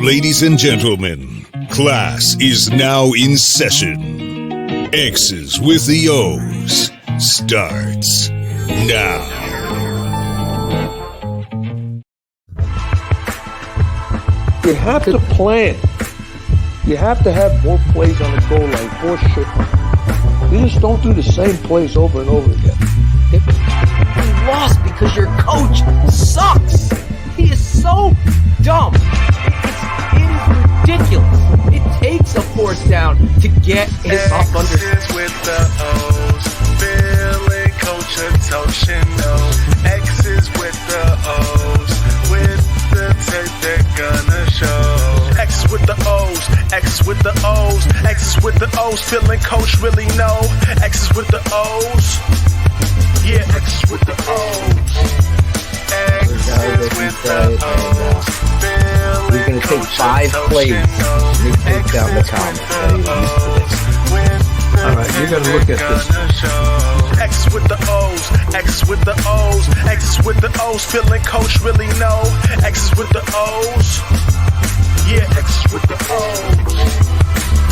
Ladies and gentlemen, class is now in session. X's with the O's starts now. You have to plan. You have to have more plays on the goal line for sure. You just don't do the same plays over and over again. You lost because your coach sucks. He is so dumb. It is ridiculous. It takes a fourth down to get it up under. X's with the O's, feeling coach emotional. X's with the O's, with the tape they're gonna show. X's with the O's, X's with the O's, X's with the O's, feeling coach really know. X's with the O's, yeah, X's with the O's. X's with the O's. We're going to take 5 plays and take down the count. All right, you got to look at this. X's with the O's, X's with the O's, X's with the O's, feeling coach really know. X's with the O's, yeah, X's with the O's.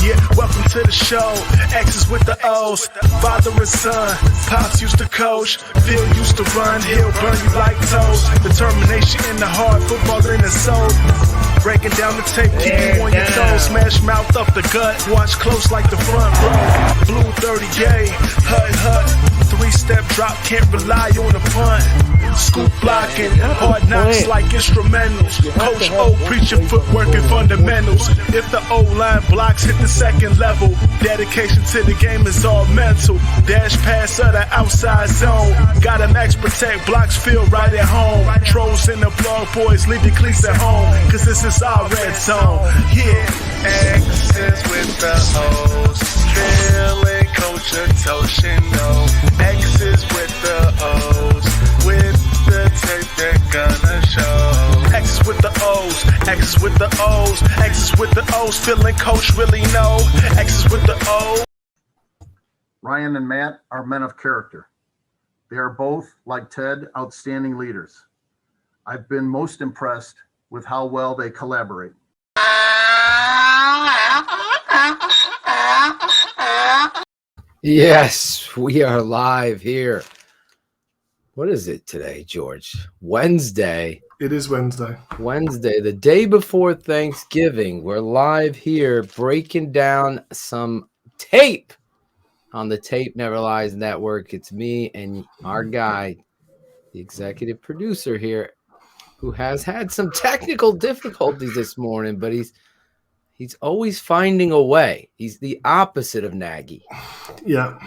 Yeah, welcome to the show. X's with the O's, father and son. Pops used to coach, Phil used to run. He'll burn you like toast. Determination in the heart, football in the soul. Breaking down the tape, keep you on your toes. Smash mouth up the gut, watch close like the front row. Blue 30 gay, hut. 3-step drop, can't rely on the punt. Scoop blocking, hard knocks like instrumentals. Coach O preaching footwork and fundamentals. If the O-line blocks hit the second level, dedication to the game is all mental. Dash pass of the outside zone. Got a max protect, blocks feel right at home. Trolls in the blog, boys leave your cleats at home, cause this is our red zone. Yeah, X's with the O's, feeling coach emotional. X's with the O's, with the tape they're gonna show. X's with the O's, X's with the O's, X's with the O's, feeling coach really know. X's with the O's. Ryan and Matt are men of character. They are both, like Ted, outstanding leaders. I've been most impressed with how well they collaborate. Yes, we are live here. What is it today, George? Wednesday. It is Wednesday. Wednesday, the day before Thanksgiving. We're live here breaking down some tape on the Tape Never Lies Network. It's me and our guy, the executive producer here, who has had some technical difficulties this morning, but he's always finding a way. He's the opposite of Nagy. Yeah.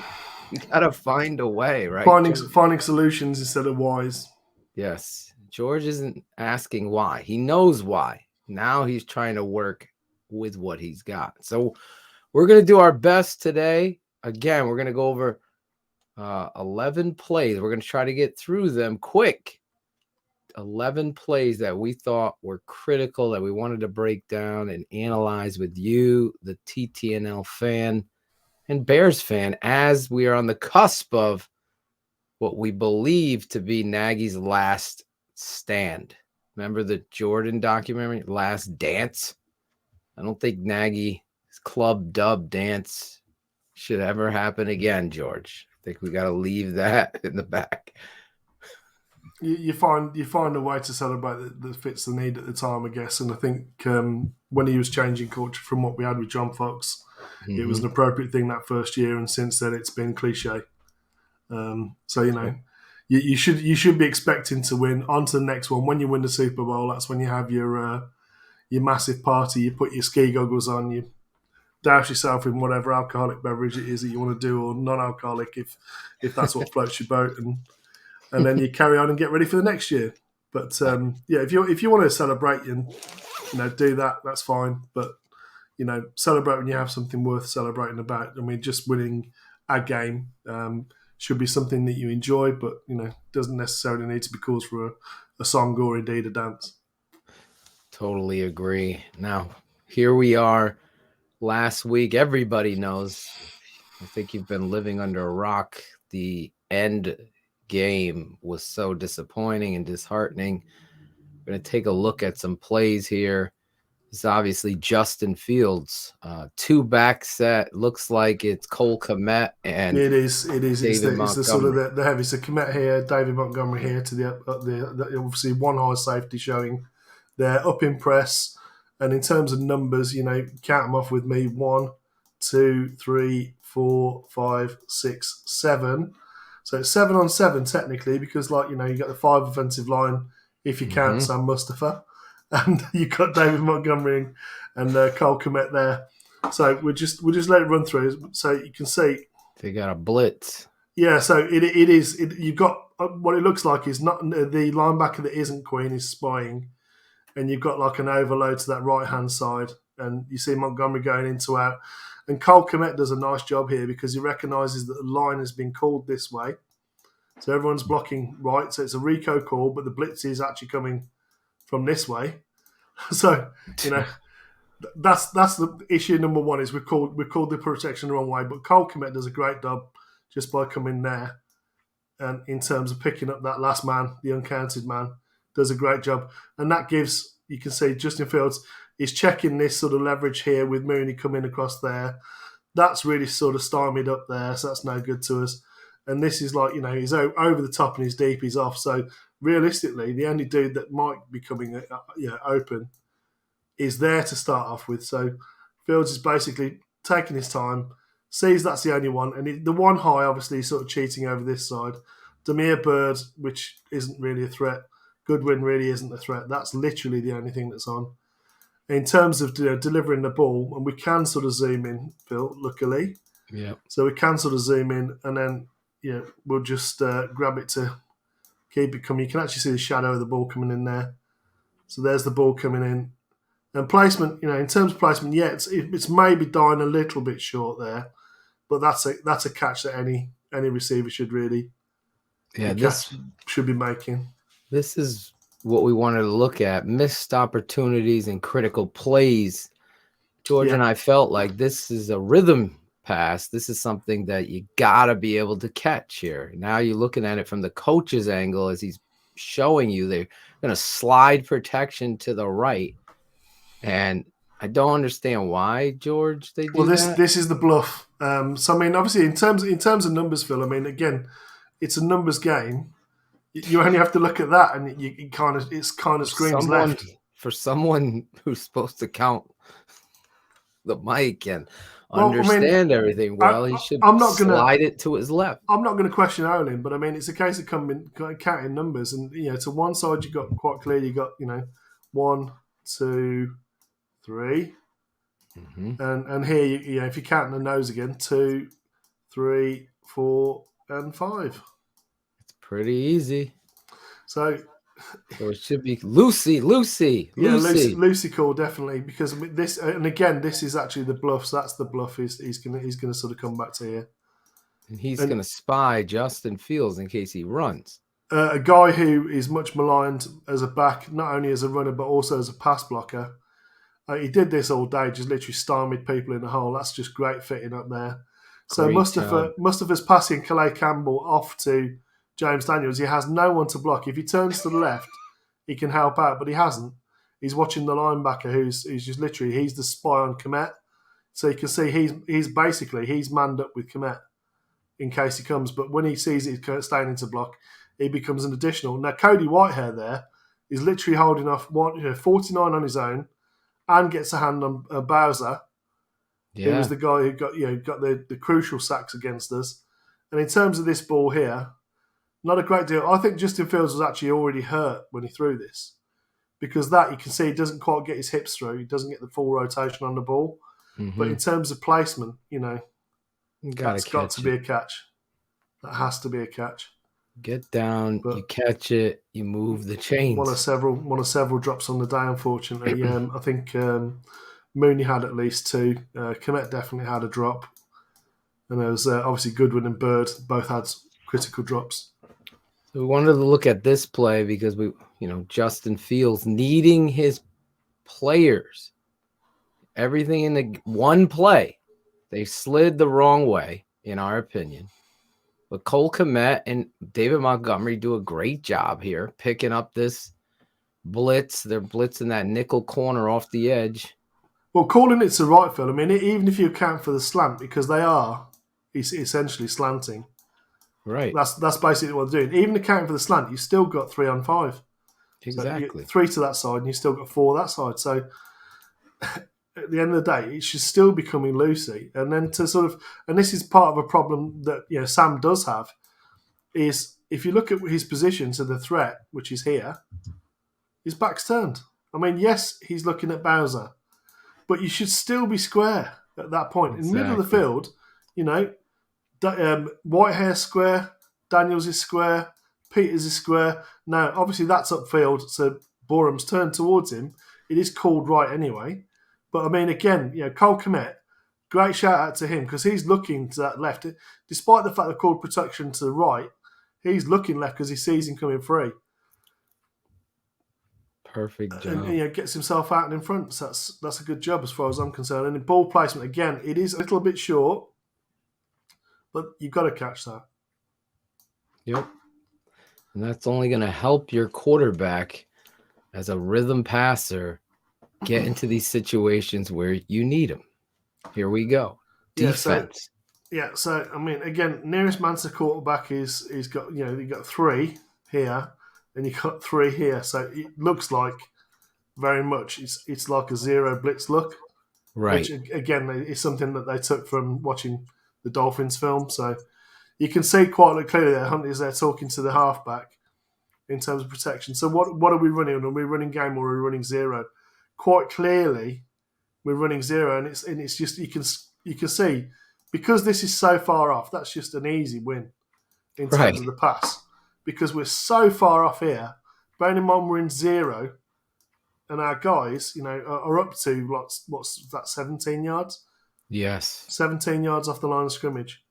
You gotta find a way, right? Finding solutions instead of whys. Yes. George isn't asking why. He knows why. Now he's trying to work with what he's got. So we're gonna do our best today. Again, we're gonna go over 11 plays. We're gonna try to get through them quick. 11 plays that we thought were critical, that we wanted to break down and analyze with you, the TTNL fan and Bears fan, as we are on the cusp of what we believe to be Nagy's last stand. Remember the Jordan documentary, Last Dance? I don't think Nagy's club dub dance should ever happen again, George. I think we got to leave that in the back. You find a way to celebrate that fits the need at the time, I guess. And I think when he was changing culture from what we had with John Fox, it was an appropriate thing that first year, and since then it's been cliche. So you should be expecting to win. On to the next one. When you win the Super Bowl, that's when you have your massive party. You put your ski goggles on, you douse yourself in whatever alcoholic beverage it is that you want to do, or non-alcoholic if that's what floats your boat, and then you carry on and get ready for the next year. But if you want to celebrate and do that, that's fine. But celebrate when you have something worth celebrating about. I mean, just winning a game should be something that you enjoy, but doesn't necessarily need to be cause for a song or indeed a dance. Totally agree. Now, here we are. Last week, everybody knows. I think you've been living under a rock. The end game was so disappointing and disheartening. We're going to take a look at some plays here. It's obviously Justin Fields. Two back set. Looks like it's Cole Kmet and It is. It's David the sort of Montgomery. the heavy. So Kmet here, David Montgomery here to the obviously one high safety showing they're up in press. And in terms of numbers, count them off with me. 1, 2, 3, 4, 5, 6, 7. So it's 7 on 7 technically because you got the 5 offensive line if you count Sam Mustafa, and you've got David Montgomery and Cole Kmet there. So we'll just let it run through so you can see they got a blitz. Yeah, so it is. You've got what it looks like is not the linebacker that isn't Queen is spying, and you've got like an overload to that right hand side, and you see Montgomery going into out, and Cole Kmet does a nice job here because he recognises that the line has been called this way, so everyone's blocking right, so it's a Rico call, but the blitz is actually coming from this way, so that's the issue number one is we called the protection the wrong way, but Cole Kmet does a great job just by coming there, and in terms of picking up that last man, the uncounted man, does a great job, and that gives, you can see Justin Fields is checking this sort of leverage here with Mooney coming across there. That's really sort of stymied up there, so that's no good to us. And this is he's over the top and he's deep, he's off. So realistically, the only dude that might be coming open is there to start off with. So Fields is basically taking his time, sees that's the only one, and the one high obviously is sort of cheating over this side. Demir Bird, which isn't really a threat. Goodwin really isn't a threat. That's literally the only thing that's on. In terms of delivering the ball, and we can sort of zoom in, Phil, luckily. Yeah. So we can sort of zoom in, and then we'll just grab it to keep it coming. You can actually see the shadow of the ball coming in there. So there's the ball coming in. And placement, in terms of placement, it's maybe dying a little bit short there, but that's a catch that any receiver should really should be making. This is what we wanted to look at: missed opportunities and critical plays. George and I felt like this is a rhythm pass. This is something that you gotta be able to catch here. Now you're looking at it from the coach's angle as he's showing you they're going to slide protection to the right. And I don't understand why, George, they do that. This is the bluff. So I mean, obviously, in terms of numbers, Phil. I mean, again, it's a numbers game. You only have to look at that, and it kind of screams left. For someone who's supposed to count the mic and understand everything he should slide it to his left. I'm not going to question Olin, but I mean, it's a case of counting numbers, and to one side you got quite clearly 1, 2, 3, and here if you count the nose again, 2, 3, 4, and 5. It's pretty easy. So it should be Lucy. Yeah, Lucy call definitely, because this, and again, this is actually the bluff. So that's the bluff. He's gonna sort of come back to here, and he's gonna spy Justin Fields in case he runs. A guy who is much maligned as a back, not only as a runner but also as a pass blocker. He did this all day, just literally stymied people in the hole. That's just great fitting up there. So Mustafa's passing Calais Campbell off to James Daniels. He has no one to block. If he turns to the left, he can help out, but he hasn't. He's watching the linebacker who's just literally, he's the spy on Kmet. So you can see he's manned up with Kmet in case he comes. But when he sees it staying into block, he becomes an additional. Now, Cody Whitehair there is literally holding off 49 on his own and gets a hand on Bowser. Yeah. He was the guy who got the crucial sacks against us. And in terms of this ball here, not a great deal. I think Justin Fields was actually already hurt when he threw this, because that you can see he doesn't quite get his hips through. He doesn't get the full rotation on the ball. Mm-hmm. But in terms of placement, that's got to be a catch. That has to be a catch. Get down, but you catch it, you move the chains. One of several drops on the day, unfortunately. I think Mooney had at least 2. Kmet definitely had a drop. And there was obviously Goodwin and Bird both had critical drops. So we wanted to look at this play because Justin Fields needing his players. Everything in the one play, they slid the wrong way, in our opinion. But Cole Kmet and David Montgomery do a great job here picking up this blitz. They're blitzing that nickel corner off the edge. Well, calling it to right field, I mean, even if you account for the slant, because they are essentially slanting. Right. That's basically what they're doing. Even accounting for the slant, you've still got 3 on 5. Exactly. So 3 to that side, and you've still got 4 that side. So at the end of the day, it should still be coming loosey. And then to sort of, and this is part of a problem that Sam does have, is if you look at his position to the threat, which is here, his back's turned. I mean, yes, he's looking at Bowser, but you should still be square at that point. In the middle of the field, Whitehair square, Daniels is square, Peters is square. Now, obviously, that's upfield, so Borum's turned towards him. It is called right anyway. But, I mean, again, Cole Kmet, great shout-out to him because he's looking to that left. Despite the fact they've called protection to the right, he's looking left because he sees him coming free. Perfect job. And gets himself out and in front. So that's a good job as far as I'm concerned. And in ball placement, again, it is a little bit short, but you've got to catch that. Yep. And that's only going to help your quarterback as a rhythm passer get into these situations where you need him. Here we go. Defense. So I mean, again, nearest man to quarterback he's got you got 3 here, and you got 3 here. So it looks like very much it's like a zero blitz look, right? Which again is something that they took from watching the Dolphins film. So you can see quite clearly that Hunt is there talking to the halfback in terms of protection. So what are we running? Are we running game or are we running zero? Quite clearly, we're running zero, and it's just you can see because this is so far off. That's just an easy win in terms of the pass because we're so far off here. Bearing in mind we're in zero, and our guys, are up to what's that 17 yards? Yes, 17 yards off the line of scrimmage,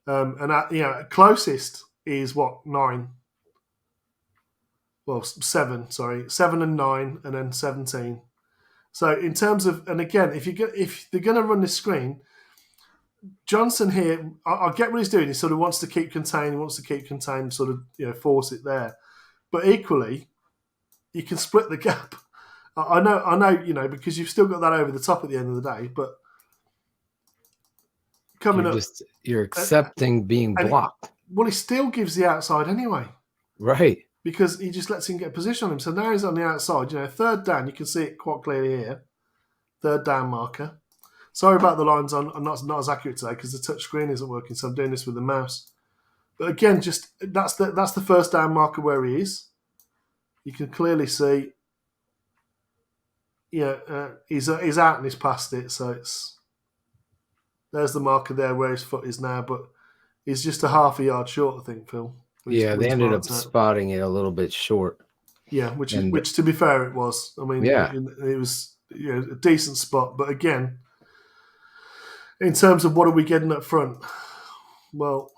and closest is what 9. Well, 7. Sorry, 7 and 9, and then 17. So in terms of, and again, if they're going to run this screen, Johnson here, I get what he's doing. He sort of wants to keep contained, sort of force it there. But equally, you can split the gap. I know, because you've still got that over the top at the end of the day. But you're accepting being blocked. Well, he still gives the outside anyway, right? Because he just lets him get a position on him. So now he's on the outside. Third down, you can see it quite clearly here. Third down marker. Sorry about the lines. I'm not as accurate today because the touch screen isn't working, so I'm doing this with the mouse. But again, just that's the first down marker where he is. You can clearly see. He's out and he's past it, so there's the marker there where his foot is now, but he's just a half a yard short, I think, Phil. Yeah, they ended up spotting it a little bit short. Yeah, which to be fair, it was. I mean, it was a decent spot. But again, in terms of what are we getting up front? Well,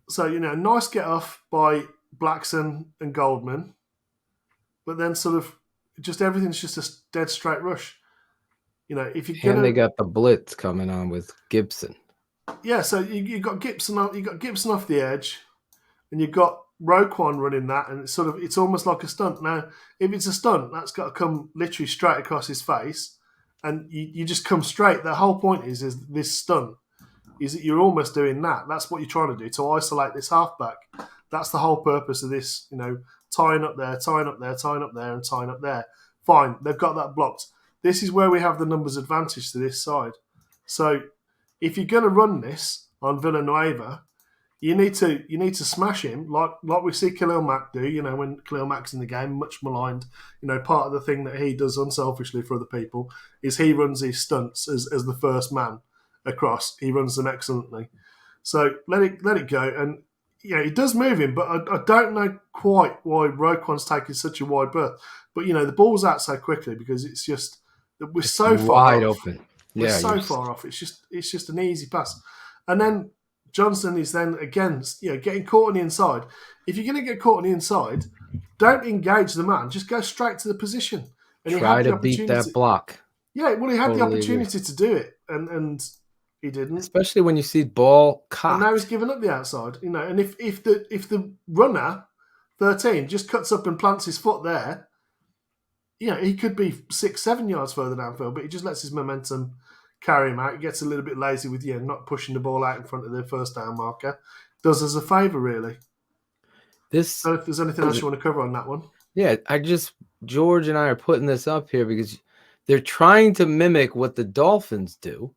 so, nice get off by Blackson and Goldman. But then sort of just everything's just a dead straight rush. If you're they got the blitz coming on with Gibson. Yeah, so you got Gibson off the edge, and you've got Roquan running that, and it's almost like a stunt. Now, if it's a stunt, that's got to come literally straight across his face, and you just come straight. The whole point is this stunt is that you're almost doing that. That's what you're trying to do to isolate this halfback. That's the whole purpose of this. Tying up there, tying up there, tying up there, and tying up there. Fine, they've got that blocked. This is where we have the numbers advantage to this side. So if you're going to run this on Villanueva, you need to smash him like we see Khalil Mack do. When Khalil Mack's in the game, much maligned. Part of the thing that he does unselfishly for other people is he runs these stunts as the first man across. He runs them excellently. So let it go, and he does move him, but I don't know quite why Roquan's taking such a wide berth. But the ball's out so quickly because it's just we're so far wide off. Open. We're so far off. It's just an easy pass. And then Johnson is then again, getting caught on the inside. If you're going to get caught on the inside, don't engage the man. Just go straight to the position. And try to beat that block. Yeah, well, he had the opportunity to do it, and he didn't. Especially when you see ball cocked. And now he's given up the outside. And if the runner 13, just cuts up and plants his foot there. He could be 6-7 yards further downfield, but he just lets his momentum carry him out. He gets a little bit lazy with not pushing the ball out in front of the first down marker. Does us a favour, really. So if there's anything else you want to cover on that one. Yeah, George and I are putting this up here because they're trying to mimic what the Dolphins do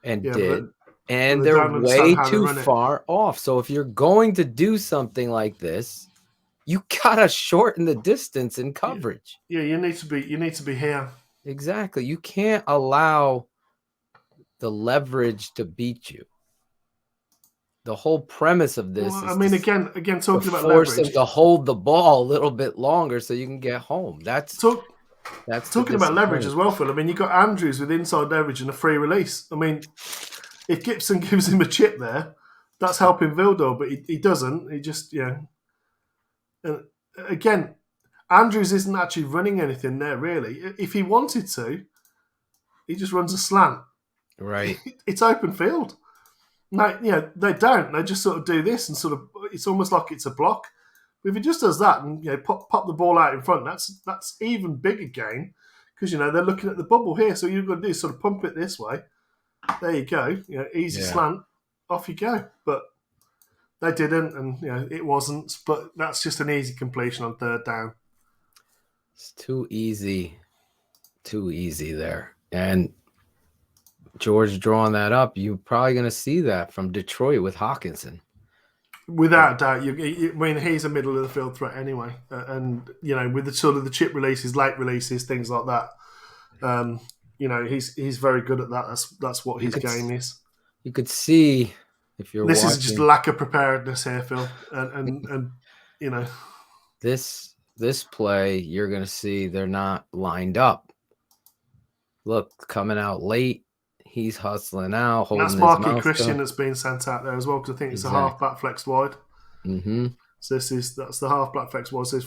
and did, and they're way too far off. So if you're going to do something like this, you gotta shorten the distance in coverage. Yeah, you need to be here. Exactly. You can't allow the leverage to beat you. The whole premise of this is again talking about force leverage, them to hold the ball a little bit longer so you can get home. That's talking about leverage as well, Phil. You got Andrews with inside leverage and a free release. If Gibson gives him a chip there, that's helping Vildor, but he doesn't. He just And again, Andrews isn't actually running anything there really. If he wanted to, he just runs a slant. Right. It's open field. No, they don't. They just sort of do this and sort of. It's almost like it's a block. But if he just does that and pop the ball out in front, that's even bigger gain because they're looking at the bubble here. So you've got to do is sort of pump it this way. There you go. Easy slant, off you go. But they didn't, and it wasn't. But that's just an easy completion on third down. It's too easy there, and George drawing that up. You're probably going to see that from Detroit with Hawkinson. Without doubt, he's a middle of the field threat anyway, and with the sort of the chip releases, late releases, things like that. He's very good at that. That's what his game is. You could see if you're. This is just lack of preparedness here, Phil, and this play you're going to see they're not lined up. Look, coming out late. He's hustling out. That's Marky Christian that's been sent out there as well because I think it's a half back flex wide. Mm-hmm. So that's the half back flex wide. So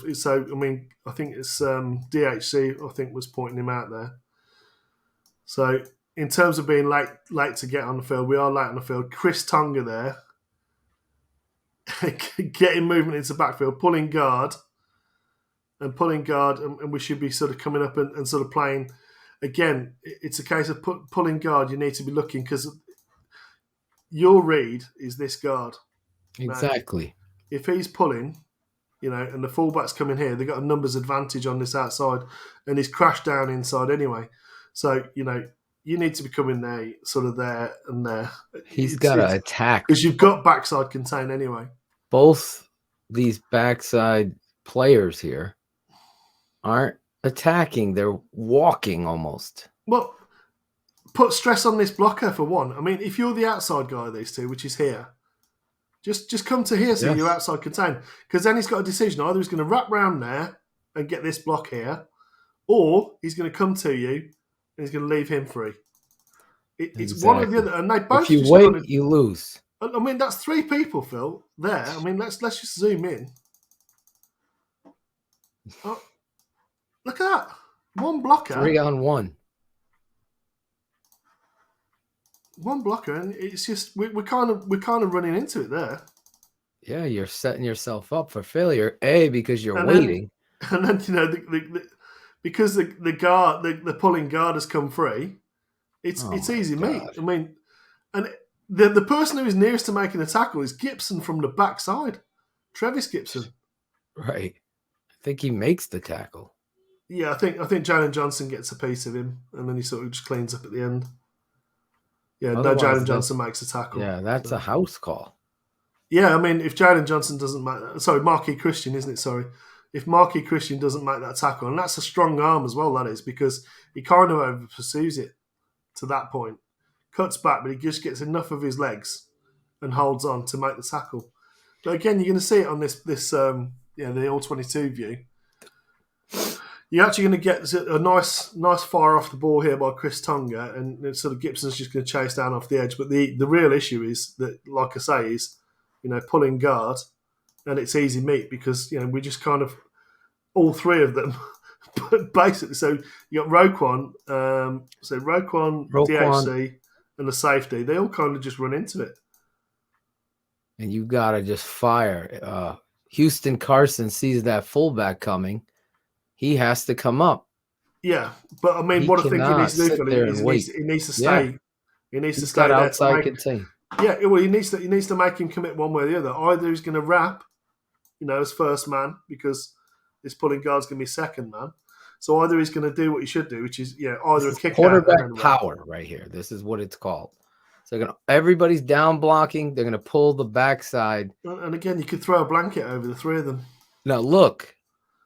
I think it's DHC. I think was pointing him out there. So in terms of being late to get on the field, we are late on the field. Chris Tonga there, getting movement into backfield, pulling guard, and we should be sort of coming up and sort of playing. Again, it's a case of pulling guard. You need to be looking because your read is this guard. Exactly. Now, if he's pulling, and the fullback's coming here, they've got a numbers advantage on this outside, and he's crashed down inside anyway. So, you need to be coming there, sort of there and there. He's got to attack. Because you've got backside contain anyway. Both these backside players here aren't attacking, they're walking almost. Well, put stress on this blocker for one. If you're the outside guy of these two, which is here, just come to here so you're outside contain. Because then he's got a decision. Either he's going to wrap round there and get this block here, or he's going to come to you and he's going to leave him free. It's one or the other. And they both. If you wait, you lose. That's three people, Phil, there. Let's just zoom in. Oh. Look at that. One blocker. 3-on-1. One blocker, and it's just we're kind of running into it there. Yeah, you're setting yourself up for failure. Because you're waiting. Because the guard, the pulling guard has come free. It's easy meat. And the person who is nearest to making a tackle is Gibson from the backside, Travis Gibson. Right. I think he makes the tackle. Yeah, I think Jalen Johnson gets a piece of him, and then he sort of just cleans up at the end. Yeah, Jalen Johnson makes a tackle. Yeah, that's a house call. Yeah, if Jalen Johnson doesn't make that... Sorry, Marquis Christian, isn't it? Sorry. If Marquis Christian doesn't make that tackle, and that's a strong arm as well, that is, because he kind of over pursues it to that point. Cuts back, but he just gets enough of his legs and holds on to make the tackle. But again, you're going to see it on this the All-22 view. You're actually going to get a nice fire off the ball here by Chris Tonga, and sort of Gibson's just going to chase down off the edge. But the real issue is that, like I say, is pulling guard, and it's easy meat because we just kind of all three of them, basically. So you got Roquan, DHC, and the safety. They all kind of just run into it, and you got to just fire. Houston Carson sees that fullback coming, he has to come up. Yeah, but I mean, He what I think he cannot needs to do, sit Phil, there is and wait. he needs to stay. Yeah. He needs to He's stay got there outside to make. contain. Yeah, well, he needs to make him commit one way or the other. Either he's going to wrap, as first man, because this pulling guard's going to be second man. So either he's going to do what he should do, which is either a kick quarterback out and then power right here. This is what it's called. So everybody's down blocking. They're going to pull the backside. And again, you could throw a blanket over the three of them. Now look,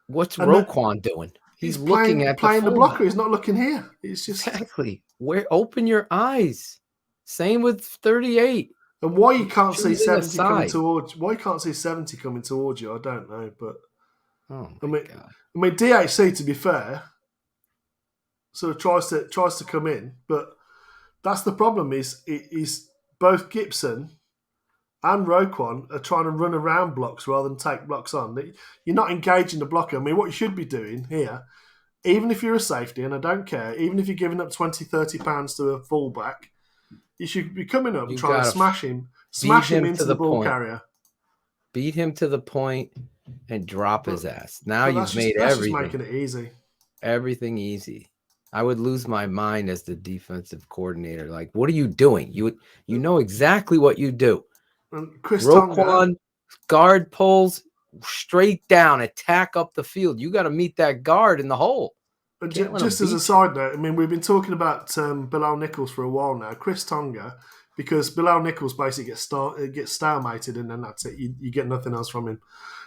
what's Roquan doing? He's looking at playing the fullback. blocker. He's not looking here. It's just exactly open your eyes. Same with 38. And why you can't see Choosing a 70 coming side. towards? Why you can't see 70 coming towards you? I don't know, but Oh I my mean, God. I mean, DHC, to be fair, sort of tries to come in, but that's the problem. Is both Gibson and Roquan are trying to run around blocks rather than take blocks on. You're not engaging the blocker. I mean, what you should be doing here, even if you're a safety, and I don't care, even if you're giving up 20, 30 pounds to a fullback, you should be coming up and trying to smash him into the ball carrier. Beat him to the point and drop his ass. Now you've made that's everything. just making it easy. Everything easy. I would lose my mind as the defensive coordinator. Like, what are you doing? You know exactly what you do. And Chris Roquan, guard pulls straight down, attack up the field. You got to meet that guard in the hole. But just as a side note, I mean, we've been talking about Bilal Nichols for a while now. Chris Tonga, because Bilal Nichols basically gets stalemated, and then that's it. You get nothing else from him.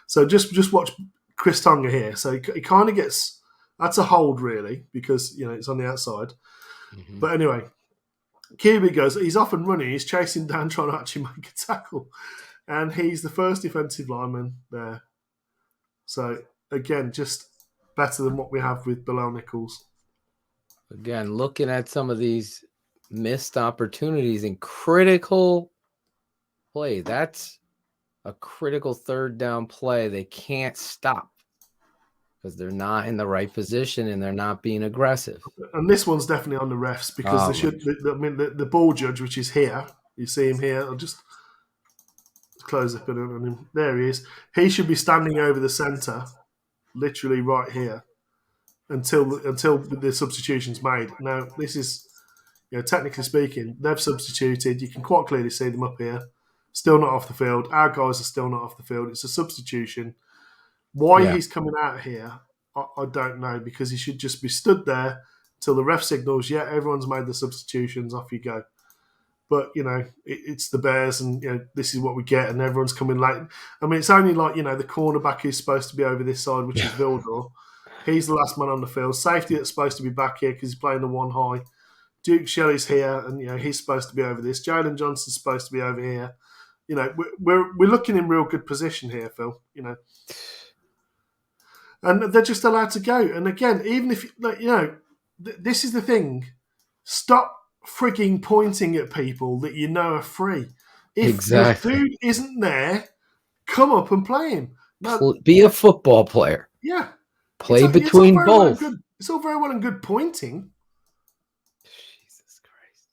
So just watch Chris Tonga here. So he kind of gets, that's a hold really, because it's on the outside. Mm-hmm. But anyway, QB goes, he's off and running. He's chasing down, trying to actually make a tackle, and he's the first defensive lineman there. So again, just better than what we have with Bilal Nichols. Again, looking at some of these missed opportunities in critical play. That's a critical third down play. They can't stop because they're not in the right position and they're not being aggressive. And this one's definitely on the refs because the ball judge, which is here, you see him here. I'll just close up on him. There he is. He should be standing over the center, literally right here, until the substitution's made. Now, this is, technically speaking, they've substituted. You can quite clearly see them up here. Still not off the field. Our guys are still not off the field. It's a substitution. Why he's coming out here, I don't know, because he should just be stood there till the ref signals, everyone's made the substitutions, off you go. But, it's the Bears and, this is what we get and everyone's coming late. I mean, it's only like, the cornerback who's supposed to be over this side, which is Vildor. He's the last man on the field. Safety that's supposed to be back here because he's playing the one high. Duke Shelley's here and, he's supposed to be over this. Jalen Johnson's supposed to be over here. We're looking in real good position here, Phil, And they're just allowed to go. And again, even if, this is the thing. Stop frigging pointing at people that are free. If the dude isn't there, come up and play him. Now, be a football player. Yeah. Play between both. It's all very well and good pointing. Jesus Christ.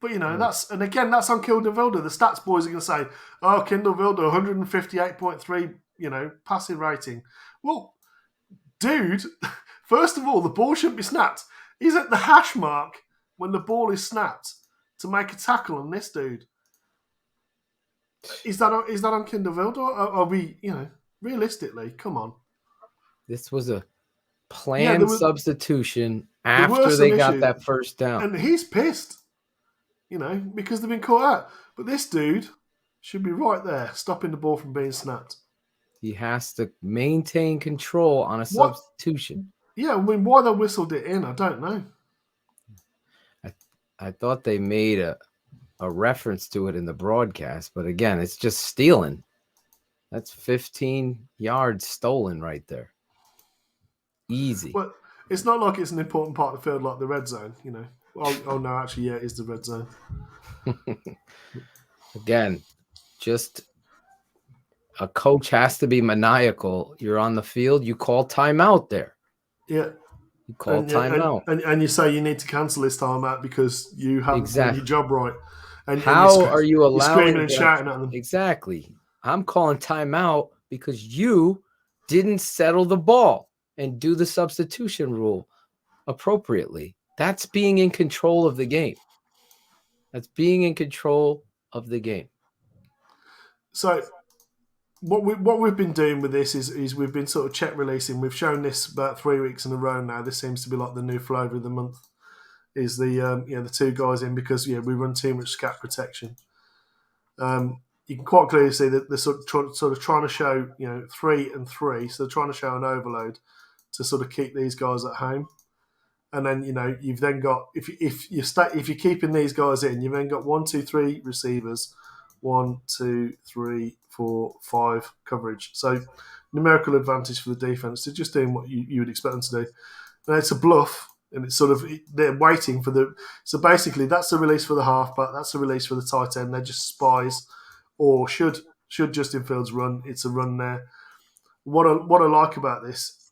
But, that's on Kindle Vilder. The stats boys are going to say, oh, Kindle Vilder, 158.3, passing rating. Well, dude, first of all, the ball shouldn't be snapped. He's at the hash mark when the ball is snapped to make a tackle on this dude. Is that on Kindle Vilder? Or are we, realistically, come on. This was a planned substitution after they got that first down. And he's pissed, because they've been caught out. But this dude should be right there, stopping the ball from being snapped. He has to maintain control on a substitution. Yeah, I mean, why they whistled it in, I don't know. I thought they made a reference to it in the broadcast, but again, it's just stealing. That's 15 yards stolen right there. Easy. But it's not like it's an important part of the field like the red zone, Oh no, actually, it is the red zone. Again, just a coach has to be maniacal. You're on the field, you call timeout there. Yeah. You call timeout. And you say you need to cancel this timeout because you haven't done your job right. And how are you allowing screaming and shouting at them? Exactly. I'm calling timeout because you didn't settle the ball and do the substitution rule appropriately. That's being in control of the game. That's being in control of the game. So what we've been doing with this is we've been sort of check releasing. We've shown this about 3 weeks in a row now. This seems to be like the new flavour of the month. Is the two guys in because we run too much scat protection. You can quite clearly see that they're sort of trying to show 3 and 3, so they're trying to show an overload to sort of keep these guys at home. And then you've then got if you're keeping these guys in, you've then got 1, 2, 3 receivers, 1, 2, 3, 4, 5 coverage. So numerical advantage for the defense. They're just doing what you would expect them to do. And it's a bluff. And it's sort of, they're waiting for so basically that's the release for the halfback, that's the release for the tight end. They're just spies. Or should Justin Fields run, it's a run there. What I like about this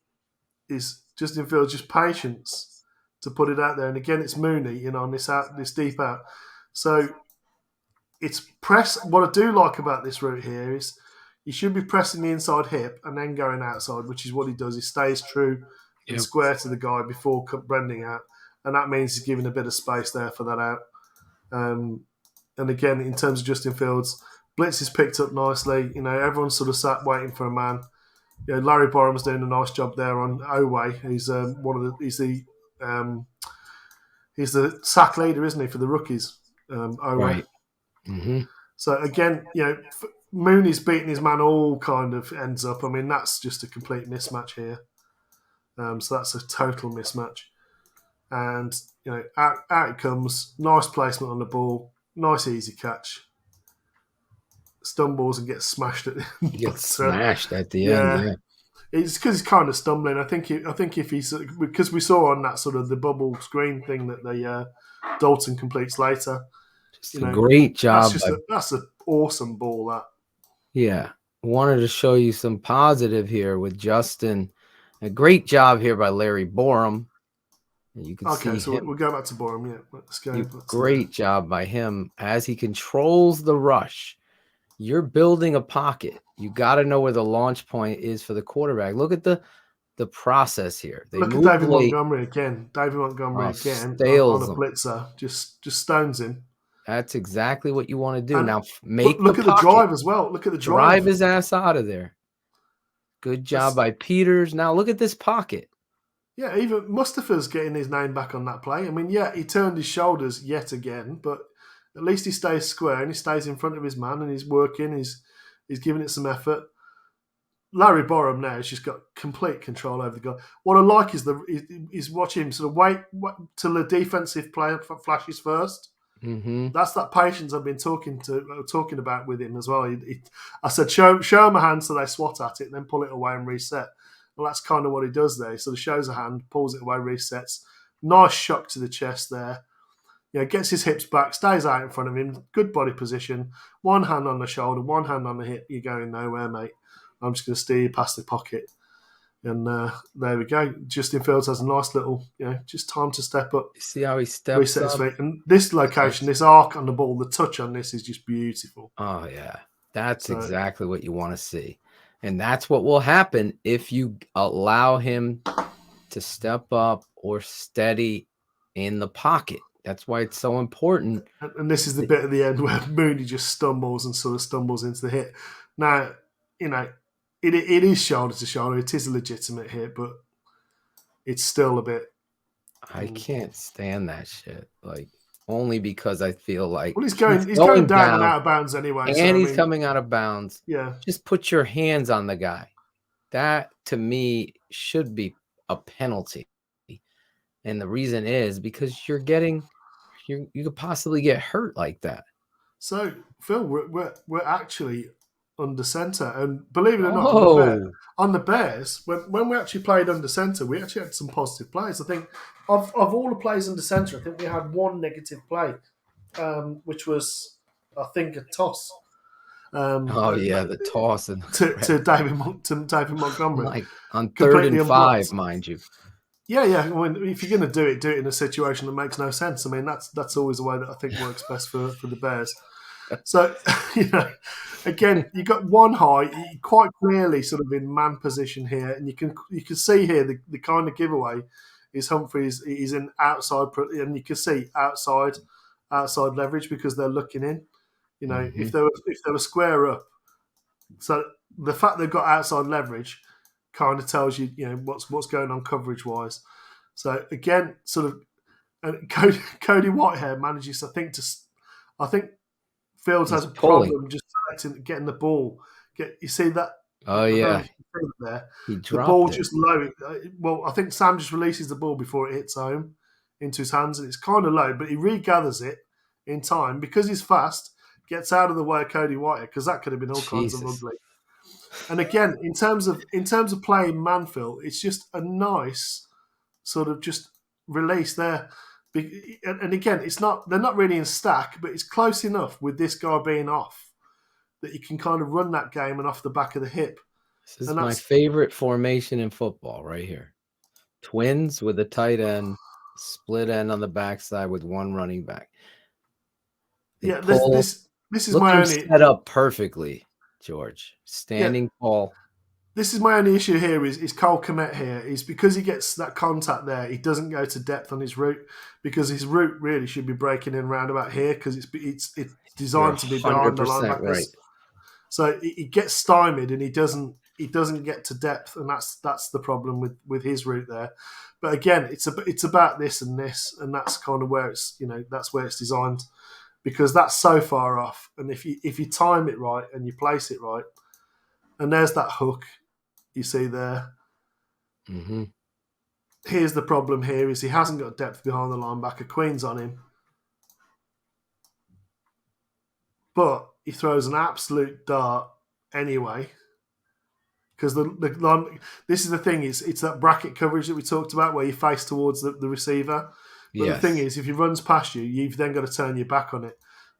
is Justin Fields' just patience to put it out there. And again, it's Mooney, on this deep out. So it's press. What I do like about this route here is he should be pressing the inside hip and then going outside, which is what he does. He stays true and square to the guy before bending out, and that means he's giving a bit of space there for that out. And again, in terms of Justin Fields, blitz is picked up nicely. Everyone's sort of sat waiting for a man. Larry Borum's doing a nice job there on Oway, who's he's the sack leader, isn't he, for the rookies? Oway. Right. Mm-hmm. So again, Mooney's beating his man all kind of ends up. I mean, that's just a complete mismatch here. So that's a total mismatch. And, out it comes. Nice placement on the ball. Nice easy catch. Stumbles and gets smashed at the end. Gets smashed at the end, yeah. It's because he's kind of stumbling. I think if he's... Because we saw on that sort of the bubble screen thing that the Dalton completes later. Just a great job. That's an awesome ball, that. Yeah. Wanted to show you some positive here with Justin. A great job here by Larry Borum. You can see so we'll go back to Borum. Yeah, let's go. Great job by him as he controls the rush. You're building a pocket. You got to know where the launch point is for the quarterback. Look at the process here. Look at David Montgomery again. David Montgomery again on a blitzer. Just stones him. That's exactly what you want to do. And now look at the drive as well. Look at the drive. Drive his ass out of there. Good job by Peters. Now look at this pocket. Yeah, even Mustafa's getting his name back on that play. I mean, he turned his shoulders yet again, but at least he stays square and he stays in front of his man and he's working. He's giving it some effort. Larry Borum now has just got complete control over the guy. What I like is watch him sort of wait till the defensive player flashes first. Mm-hmm. That's that patience I've been talking about with him as well. I said, show him a hand so they swat at it, and then pull it away and reset. Well, that's kind of what he does there. He sort of shows a hand, pulls it away, resets. Nice shock to the chest there. Gets his hips back, stays out in front of him. Good body position. One hand on the shoulder, one hand on the hip. You're going nowhere, mate. I'm just going to steer you past the pocket. And there we go. Justin Fields has a nice little, just time to step up. See how he steps reset up? His feet. And this location, this arc on the ball, the touch on this is just beautiful. Oh, yeah. That's exactly what you want to see. And that's what will happen if you allow him to step up or steady in the pocket. That's why it's so important. And this is the bit at the end where Mooney just stumbles into the hit. Now, it is shoulder to shoulder. It is a legitimate hit, but it's still a bit. I can't stand that shit. Only because I feel like he's going down and out of bounds anyway, and he's coming out of bounds. Yeah, just put your hands on the guy. That to me should be a penalty, and the reason is because you could possibly get hurt like that. So Phil, we're actually under center, and believe it or not, on the Bears, when we actually played under center, we actually had some positive plays. I think of all the plays under center, I think we had one negative play, which was I think a toss. The toss and to David Montgomery, like on 3rd and 5, mind you. Yeah. If you're going to do it in a situation that makes no sense. I mean, that's always the way that I think works best for the Bears. So again, you got one high, quite clearly sort of in man position here, and you can see here the kind of giveaway is Humphreys. He's in outside, and you can see outside leverage because they're looking in. You know, if they were square up, so the fact they've got outside leverage kind of tells you, what's going on coverage wise. So again, sort of, and Cody Whitehair manages, I think Fields has a problem just getting the ball. You see that? Oh yeah, there. He the dropped ball it. just low. Well, I think Sam just releases the ball before it hits home into his hands, and it's kind of low, but he regathers it in time because he's fast. Gets out of the way of Cody Whitehair because that could have been all kinds of ugly. And again, in terms of playing Manfield, it's just a nice sort of just release there. And again, they're not really in stack, but it's close enough with this guy being off that you can kind of run that game and off the back of the hip. This is my favorite formation in football right here. Twins with a tight end, split end on the backside with one running back. This is my only set up perfectly, George. Standing tall. This is my only issue here is Cole Kmet here is because he gets that contact there, he doesn't go to depth on his route because his route really should be breaking in round about here because it's designed to be behind the linebackers. Right. So he gets stymied and he doesn't get to depth, and that's the problem with his route there. But again, it's about this, and that's kind of where it's that's where it's designed because that's so far off. And if you time it right and you place it right, and there's that hook. You see there. Mm-hmm. Here's the problem here is he hasn't got depth behind the linebacker. Queen's on him. But he throws an absolute dart anyway. Because this is the thing, it's that bracket coverage that we talked about where you face towards the receiver. But the thing is, if he runs past you, you've then got to turn your back on it.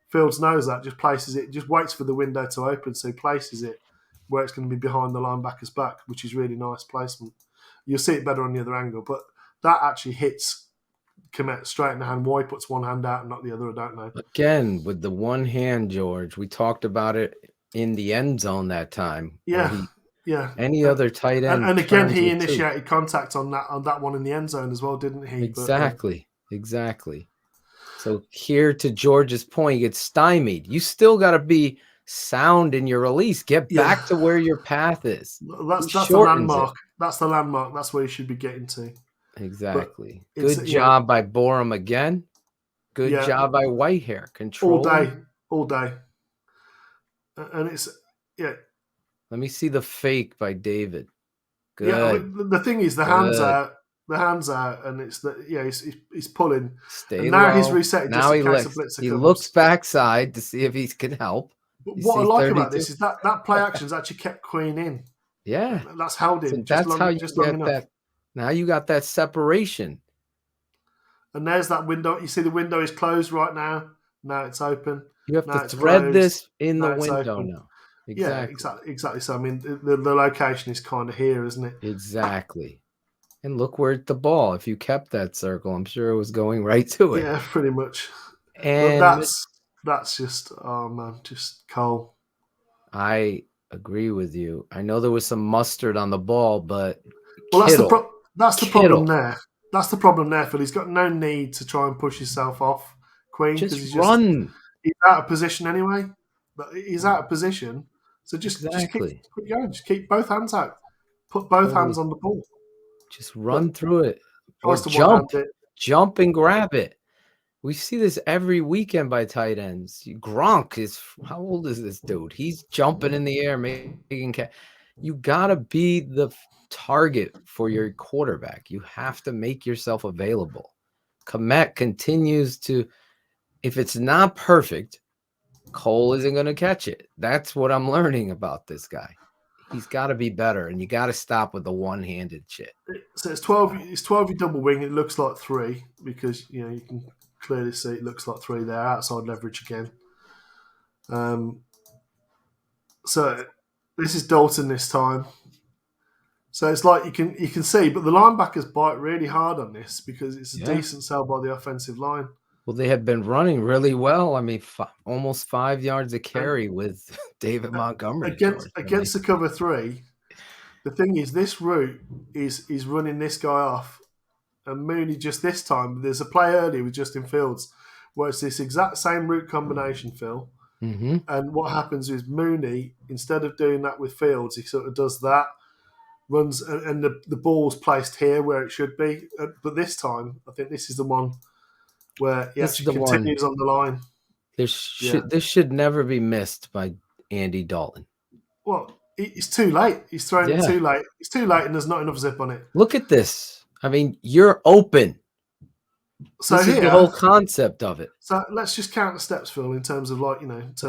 Fields knows that, just places it, just waits for the window to open, so he places it where it's going to be behind the linebacker's back, which is really nice placement. You'll see it better on the other angle, but that actually hits Kmet straight in the hand. Why he puts one hand out and not the other, I don't know. Again, with the one hand, George, we talked about it in the end zone that time. Yeah. Any other tight end. And again, he initiated contact on that one in the end zone as well, didn't he? Exactly. So here to George's point, he gets stymied. You still got to be sound in your release. Get back to where your path is. That's the landmark. That's the landmark. That's where you should be getting to. Exactly. Good job by Borum again. Good job by Whitehair. Control all day. And it's Let me see the fake by David. Good. Yeah, I mean, the thing is, the hands out. The hands out, and it's he's pulling. Stay and now low. he's reset. Now he looks backside to see if he can help. But what I like about this is that play action's actually kept Queen in. Yeah, that's held him. So that's how you get that. Now you got that separation. And there's that window. You see the window is closed right now. Now it's open. You have to thread this in the window now. Exactly. Yeah, exactly. So I mean, the location is kind of here, isn't it? Exactly. And look where the ball. If you kept that circle, I'm sure it was going right to it. Yeah, pretty much. And that's just just Cole. I agree with you. I know there was some mustard on the ball, but that's the problem there. That's the problem there, Phil. He's got no need to try and push himself off Queen because he's out of position anyway. But he's out of position, so just keep going. Just keep both hands out. Put both hands on the ball. Just run through it. Or jump and grab it. We see this every weekend by tight ends. Gronk is, how old is this dude? He's jumping in the air, making you gotta be the target for your quarterback. You have to make yourself available. Kmet continues to, if it's not perfect, Cole isn't going to catch it. That's what I'm learning about this guy. He's got to be better, and you got to stop with the one-handed shit. So it's 12. It's 12 double wing. It looks like 3 because you can clearly see it looks like 3 there. Outside leverage again. So this is Dalton this time. So it's like you can see, but the linebackers bite really hard on this because it's a decent sell by the offensive line. Well, they had been running really well. I mean, almost 5 yards a carry with David Montgomery. Against the cover 3, the thing is, this route is running this guy off. And Mooney just this time, there's a play earlier with Justin Fields where it's this exact same route combination, Phil. Mm-hmm. And what happens is Mooney, instead of doing that with Fields, he sort of does that, runs, and the ball's placed here where it should be. But this time, I think this is the one where he actually continues on the line. This should never be missed by Andy Dalton. Well, it's too late. He's thrown it too late. It's too late, and there's not enough zip on it. Look at this. I mean, you're open. So this is the whole concept of it. So let's just count the steps, Phil, in terms of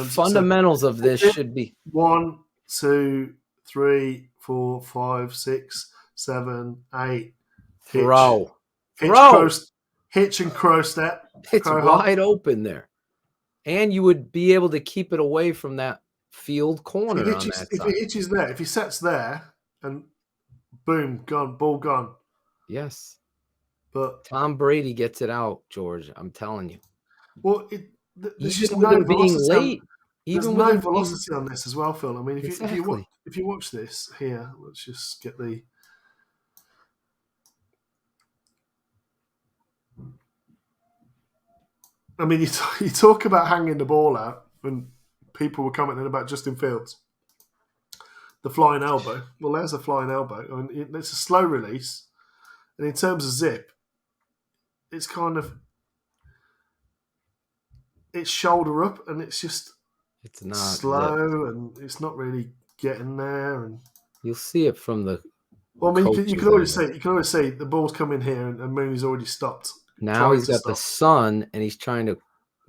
fundamentals of this should be 1, 2, 3, 4, 5, 6, 7, 8. Throw. Hitch and crow step. It's wide open there. And you would be able to keep it away from that field corner. If it hitches there, if he sets there and boom, gone, ball gone. Yes. But Tom Brady gets it out, George. I'm telling you. Well, there's just no velocity. There's no velocity on this as well, Phil. I mean, if you watch this here, let's just get the. I mean, you talk about hanging the ball out, and people were commenting about Justin Fields, the flying elbow. Well, there's a flying elbow. I mean, it's a slow release. And in terms of zip, it's kind of it's shoulder up, and it's not slow, and it's not really getting there. And you'll see it from the. Well, I mean, you can already see the ball's coming here, and Mooney's already stopped. Now he's got the sun, and he's trying to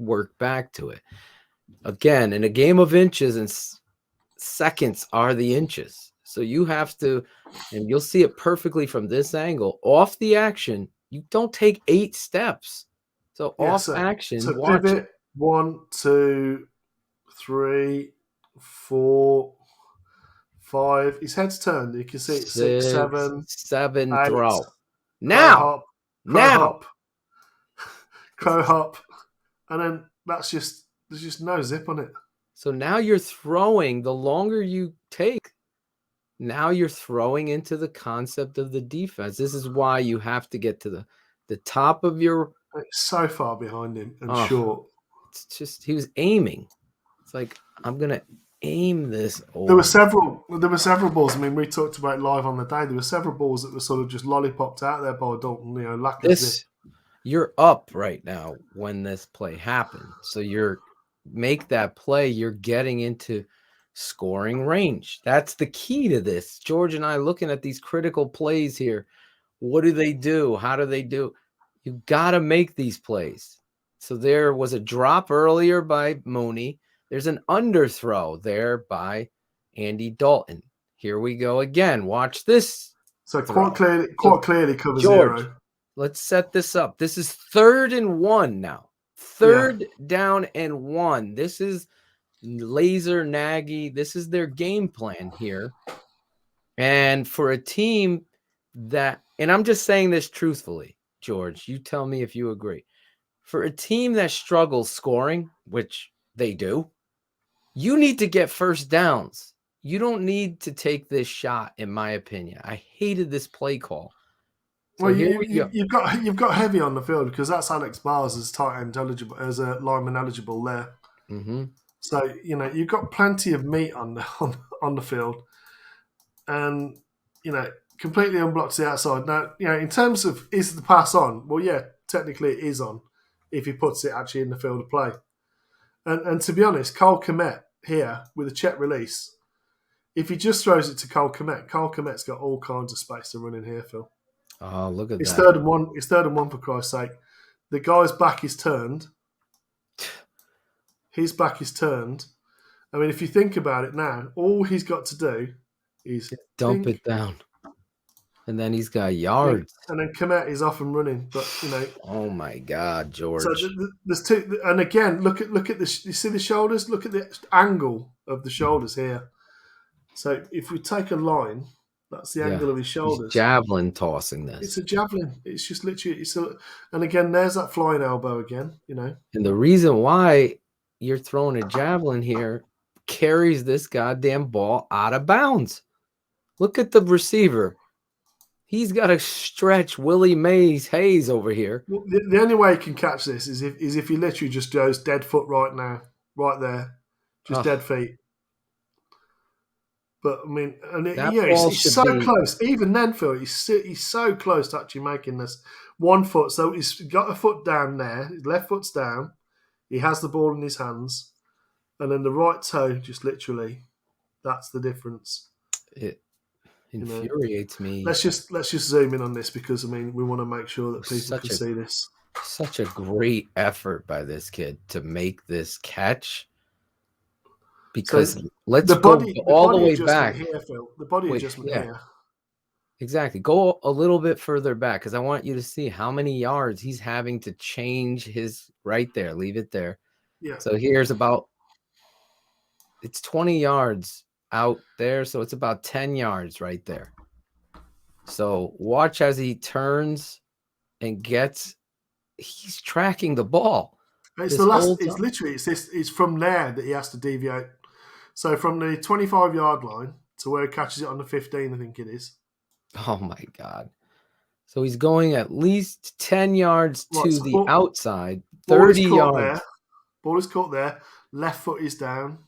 work back to it. Again, in a game of inches, and seconds are the inches. So you have to, and you'll see it perfectly from this angle. Off the action, you don't take 8 steps. So action, so watch pivot, it. 1, 2, 3, 4, 5. His head's turned. You can see it. 6, 7, 8. Throw. Now. Crow hop. And then there's just no zip on it. So now you're throwing, the longer you take, now you're throwing into the concept of the defense. This is why you have to get to the top of your. It's so far behind him and short. It's just he was aiming. It's like I'm gonna aim this. Over. There were several balls. I mean, we talked about live on the day. There were several balls that were sort of just lollipopped out there by Dalton. Lack of zip. You're up right now when this play happened. So make that play. You're getting into scoring range. That's the key to this. George and I looking at these critical plays here. What do they do? How do they do? You got to make these plays. So there was a drop earlier by Mooney. There's an underthrow there by Andy Dalton. Here we go again. Watch this. So quite clearly cover George, 0. Let's set this up. This is 3rd and 1 now. Third down and 1. This is Laser Nagy. This is their game plan here. And for a team that, and I'm just saying this truthfully, George, you tell me if you agree. For a team that struggles scoring, which they do, you need to get first downs. You don't need to take this shot, in my opinion. I hated this play call. So well, you've got heavy on the field because that's Alex Bars as tight end eligible, as a lineman eligible there. Mm-hmm. So you've got plenty of meat on the field, and completely unblocked to the outside. Now in terms of is the pass on? Well, yeah, technically it is on if he puts it actually in the field of play. And to be honest, Cole Kmet here with a check release, if he just throws it to Cole Kmet's got all kinds of space to run in here, Phil. Oh, look at that. It's 3rd and 1. It's 3rd and 1 for Christ's sake. The guy's back is turned. His back is turned. I mean, if you think about it now, all he's got to do is dump it down. And then he's got yards. And then Kmet is off and running. But, Oh, my God, George. So there's two. And again, look at this. You see the shoulders? Look at the angle of the shoulders here. So if we take a line That's the angle of his He's shoulders. javelin tossing this. It's a javelin. It's just literally. And again, there's that flying elbow again. And the reason why you're throwing a javelin here carries this goddamn ball out of bounds. Look at the receiver. He's got to stretch Willie Mays Hayes over here. Well, the only way he can catch this is if he literally just goes dead foot right now, right there, just dead feet. But I mean, he's so close. Even then, Phil, he's so close to actually making this 1 foot. So he's got a foot down there. His left foot's down. He has the ball in his hands, and then the right toe just literally. That's the difference. It infuriates me. Let's just zoom in on this because I mean we want to make sure that people can see this. Such a great effort by this kid to make this catch. Because let's go all the way back. Here, Phil. The body adjustment here. Exactly. Go a little bit further back because I want you to see how many yards he's having to change his right there. Leave it there. Yeah. So here's it's 20 yards out there. So it's about 10 yards right there. So watch as he turns and he's tracking the ball. It's from there that he has to deviate. So from the 25-yard line to where he catches it on the 15, I think it is. Oh my God. So he's going at least 10 yards to the outside, 30 yards. Ball is caught there. Left foot is down.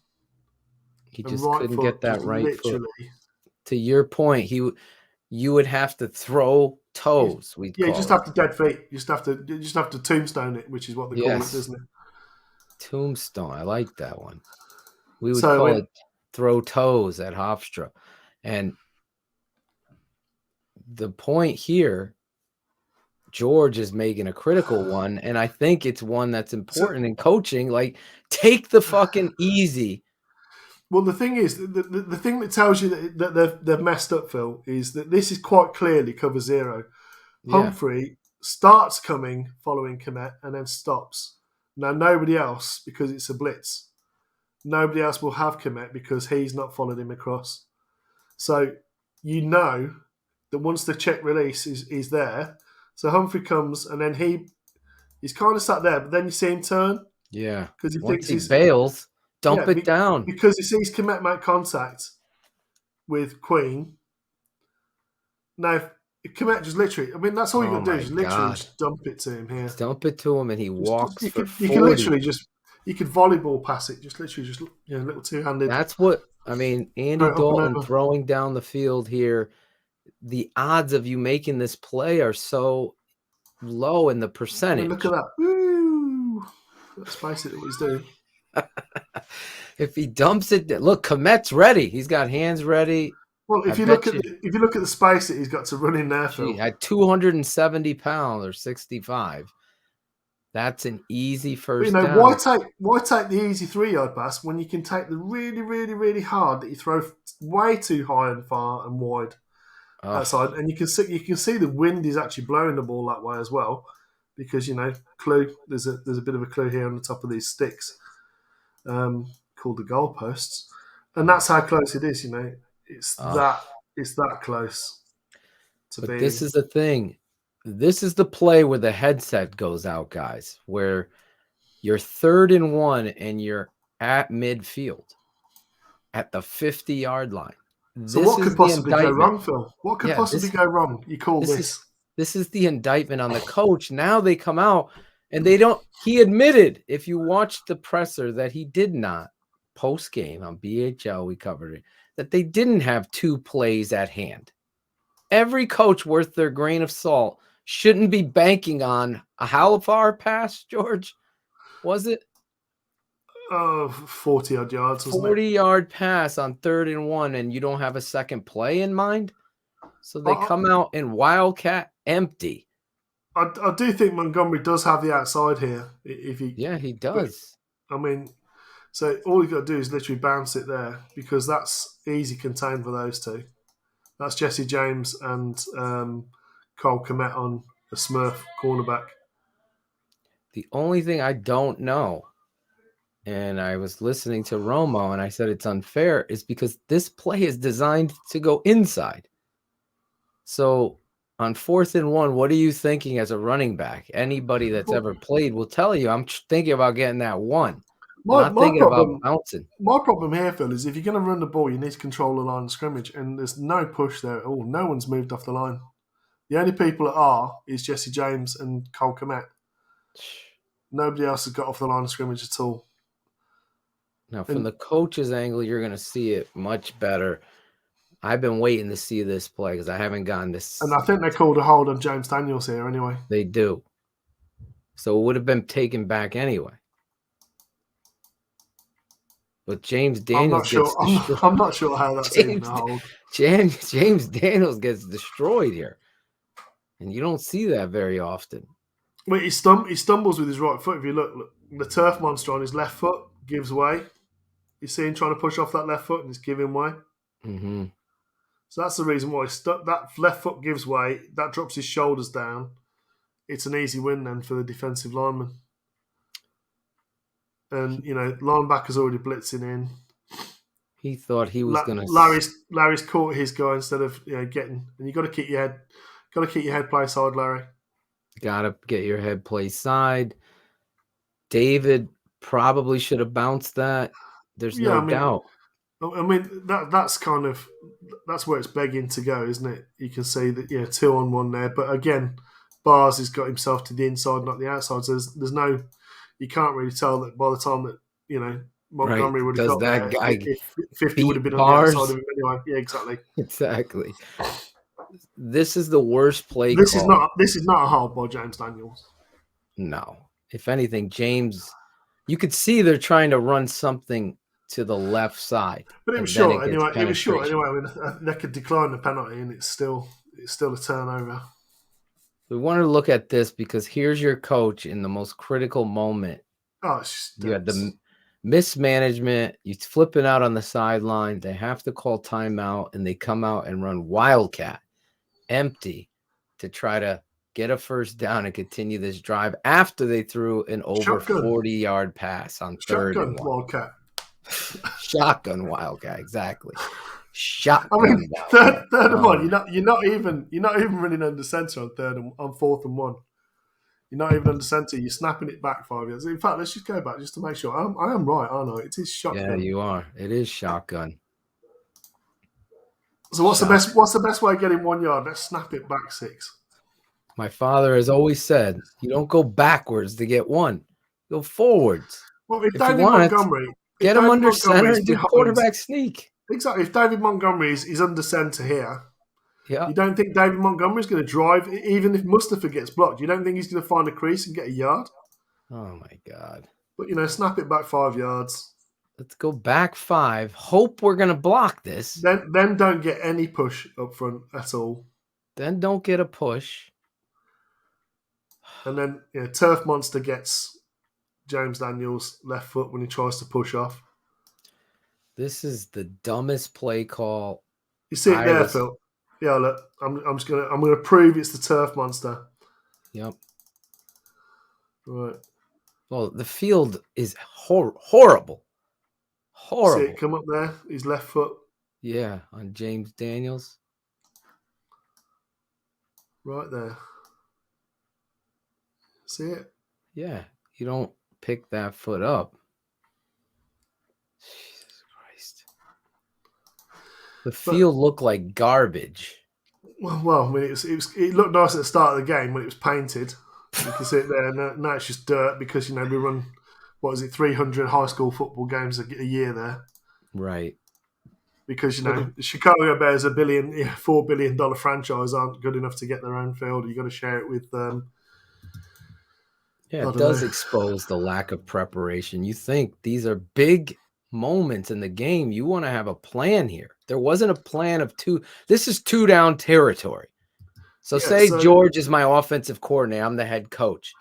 He just couldn't get that right foot. To your point, you would have to throw toes. You just have to dead feet. You just have to tombstone it, which is what they call it, isn't it? Tombstone. I like that one. We would call it throw toes at Hofstra. And the point here, George is making a critical one, and I think it's one that's important in coaching. Like, take the fucking easy. Well, the thing is, the thing that tells you that they've messed up, Phil, is that this is quite clearly cover zero. Yeah. Humphrey starts coming following Komet and then stops. Now, nobody else, because it's a blitz, nobody else will have Komet because he's not followed him across. So you know that once the check release is there, so Humphrey comes and then he's kind of sat there, but then you see him turn. Yeah. Because once he bails. Dump it down. Because he sees Komet make contact with Queen. Now, if Komet just literally, I mean, that's all you got to do is literally just dump it to him here. Dump it to him and he walks for 40. You can literally you could volleyball pass it, just literally little two-handed. That's what, I mean, Andy Dalton throwing down the field here, the odds of you making this play are so low in the percentage. I mean, look at that. Woo! That's basically what he's doing. If he dumps it, look, Komet's ready. He's got hands ready. Well, if you look at the space that he's got to run in there, Phil, at 270 pounds or 65, that's an easy first down. Why take the easy 3-yard pass when you can take the really, really, really hard that you throw way too high and far and wide outside, and you can see the wind is actually blowing the ball that way as well, because clue. There's a bit of a clue here on the top of these sticks. Called the goalposts, and that's how close it is. It's that close to be. This is the thing. This is the play where the headset goes out, guys. Where you're 3rd and 1 and you're at midfield, at the 50-yard line. So what could possibly go wrong, Phil? What could possibly go wrong? You call this? This is the indictment on the coach. Now they come out. And he admitted, if you watch the presser, that he did not, post-game on BHL, we covered it, that they didn't have 2 plays at hand. Every coach worth their grain of salt shouldn't be banking on how far pass, George? Was it? 40-odd yards, wasn't it? 40-yard pass on 3rd and 1, and you don't have a second play in mind? So they come out in Wildcat empty. I do think Montgomery does have the outside here. He does. But, I mean, so all you got to do is literally bounce it there because that's easy contained for those two. That's Jesse James and Cole Komet on a Smurf cornerback. The only thing I don't know, and I was listening to Romo and I said it's unfair, is because this play is designed to go inside. So on 4th and 1, what are you thinking as a running back? Anybody that's ever played will tell you I'm thinking about getting that one. I'm not thinking about bouncing. My problem here, Phil, is if you're going to run the ball, you need to control the line of scrimmage, and there's no push there at all. No one's moved off the line. The only people that are is Jesse James and Cole Kmet. Nobody else has got off the line of scrimmage at all. Now, from the coach's angle, you're going to see it much better. I've been waiting to see this play because I haven't gotten this. And I think they called a hold on James Daniels here anyway. They do. So it would have been taken back anyway. But James Daniels I'm not sure how that's even a hold. James Daniels gets destroyed here. And you don't see that very often. Wait, he stumbles with his right foot. If you look, the turf monster on his left foot gives way. You see him trying to push off that left foot and he's giving way. Mm-hmm. So that's the reason why that left foot gives way. That drops his shoulders down. It's an easy win then for the defensive lineman. And, linebacker's already blitzing in. He thought he was going to... Larry's caught his guy instead of getting... And you got to keep your head play side, Larry. Got to get your head play side. David probably should have bounced that. There's no doubt. I mean, that's where it's begging to go, isn't it? You can see that, 2-on-1 there. But again, Bars has got himself to the inside, not the outside. So there's no... You can't really tell that by the time that, Montgomery would have got that there. guy 50 would have been Bars. on the outside of him anyway. Yeah, exactly. Exactly. This is the worst play This call. is not a hold by James Daniels. No. If anything, James, you could see they're trying to run something to the left side. But it was short anyway. I mean, they could decline the penalty and it's still a turnover. We wanted to look at this because here's your coach in the most critical moment. You had the mismanagement. You're flipping out on the sideline. They have to call timeout, and they come out and run Wildcat, empty, to try to get a first down and continue this drive after they threw an over 40-yard pass on third and one. Wildcat. Shotgun Wildcat, exactly. Shotgun. I mean, third and one. You're not even running under center on 4th and 1. You're not even under center. You're snapping it back 5 yards. In fact, let's just go back just to make sure. I am right, aren't I? It is shotgun. Yeah, you are. It is shotgun. So what's the best way of getting 1 yard? Let's snap it back 6. My father has always said, you don't go backwards to get one. Go forwards. Well, if David Montgomery get him under center and do quarterback sneak. Exactly. If David Montgomery is under center here, yeah, you don't think David Montgomery is going to drive, even if Mustafa gets blocked? You don't think he's going to find a crease and get a yard? Oh, my God. But, snap it back 5 yards. Let's go back 5. Hope we're going to block this. Then don't get any push up front at all. Then don't get a push. And then Turf Monster gets James Daniels' left foot when he tries to push off. This is the dumbest play call. You see it there, Phil? Yeah, look. I'm gonna prove it's the Turf Monster. Yep. Right. Well, the field is horrible. Horrible. See it come up there? His left foot. Yeah, on James Daniels. Right there. See it? Yeah. You don't pick that foot up. Jesus Christ. The field looked like garbage. Well, I mean, it looked nice at the start of the game when it was painted. You can see it there. Now it's just dirt because, we run, 300 high school football games a year there. Right. Because, the Chicago Bears, $4 billion franchise, aren't good enough to get their own field. You've got to share it with Yeah, it does expose the lack of preparation. You think these are big moments in the game. You want to have a plan here. There wasn't a plan of 2. This is 2-down territory. So George is my offensive coordinator. I'm the head coach.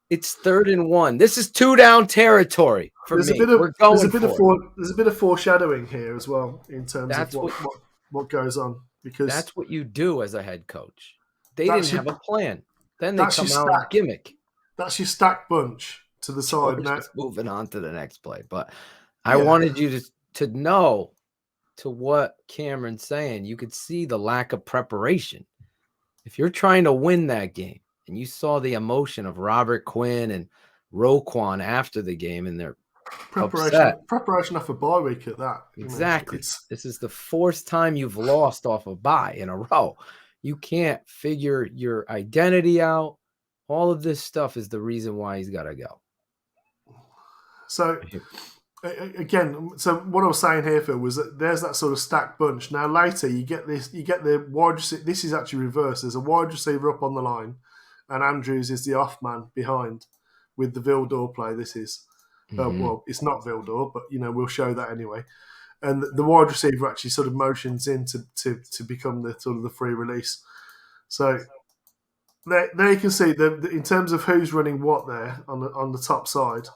It's 3rd and 1. This is 2-down territory for me. There's a bit of foreshadowing here as well in terms of what goes on. Because that's what you do as a head coach. They didn't have a plan. Then they come out with gimmick. That's your stacked bunch to the side. Now moving on to the next play. But I wanted you to to what Cameron's saying, you could see the lack of preparation. If you're trying to win that game and you saw the emotion of Robert Quinn and Roquan after the game and they're upset. Preparation off a bye week at that. Exactly. This is the fourth time you've lost off a bye in a row. You can't figure your identity out. All of this stuff is the reason why he's got to go. So, again, so what I was saying here, Phil, was that there's that sort of stacked bunch. Now, later, you get the wide receiver. This is actually reversed. There's a wide receiver up on the line, and Andrews is the off man behind with the Vildor play. This is. Well, it's not Vildor, but, we'll show that anyway. And the wide receiver actually sort of motions in to become the sort of the free release. So there you can see that in terms of who's running what there on the top side,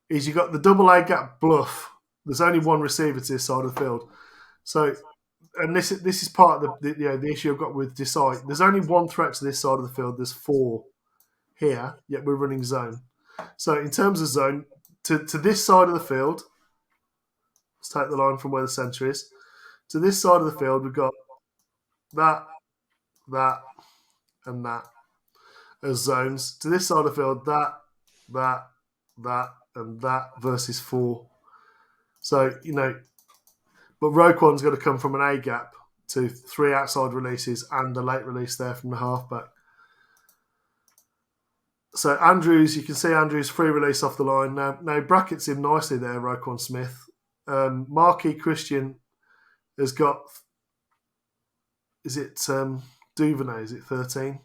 is you got the double A gap bluff. There's only one receiver to this side of the field. So, and this is part of the issue I've got with Decide. There's only one threat to this side of the field. There's four here, yet we're running zone. So in terms of zone, to this side of the field, let's take the line from where the centre is. To this side of the field, we've got that, and that as zones. To this side of the field, that, and that versus four. So, but Roquan's got to come from an A gap to 3 outside releases and a late release there from the halfback. So Andrews, you can see Andrews free release off the line. Now brackets him nicely there, Roquan Smith. Marquis Christian has got, is it Duvernay, is it 13?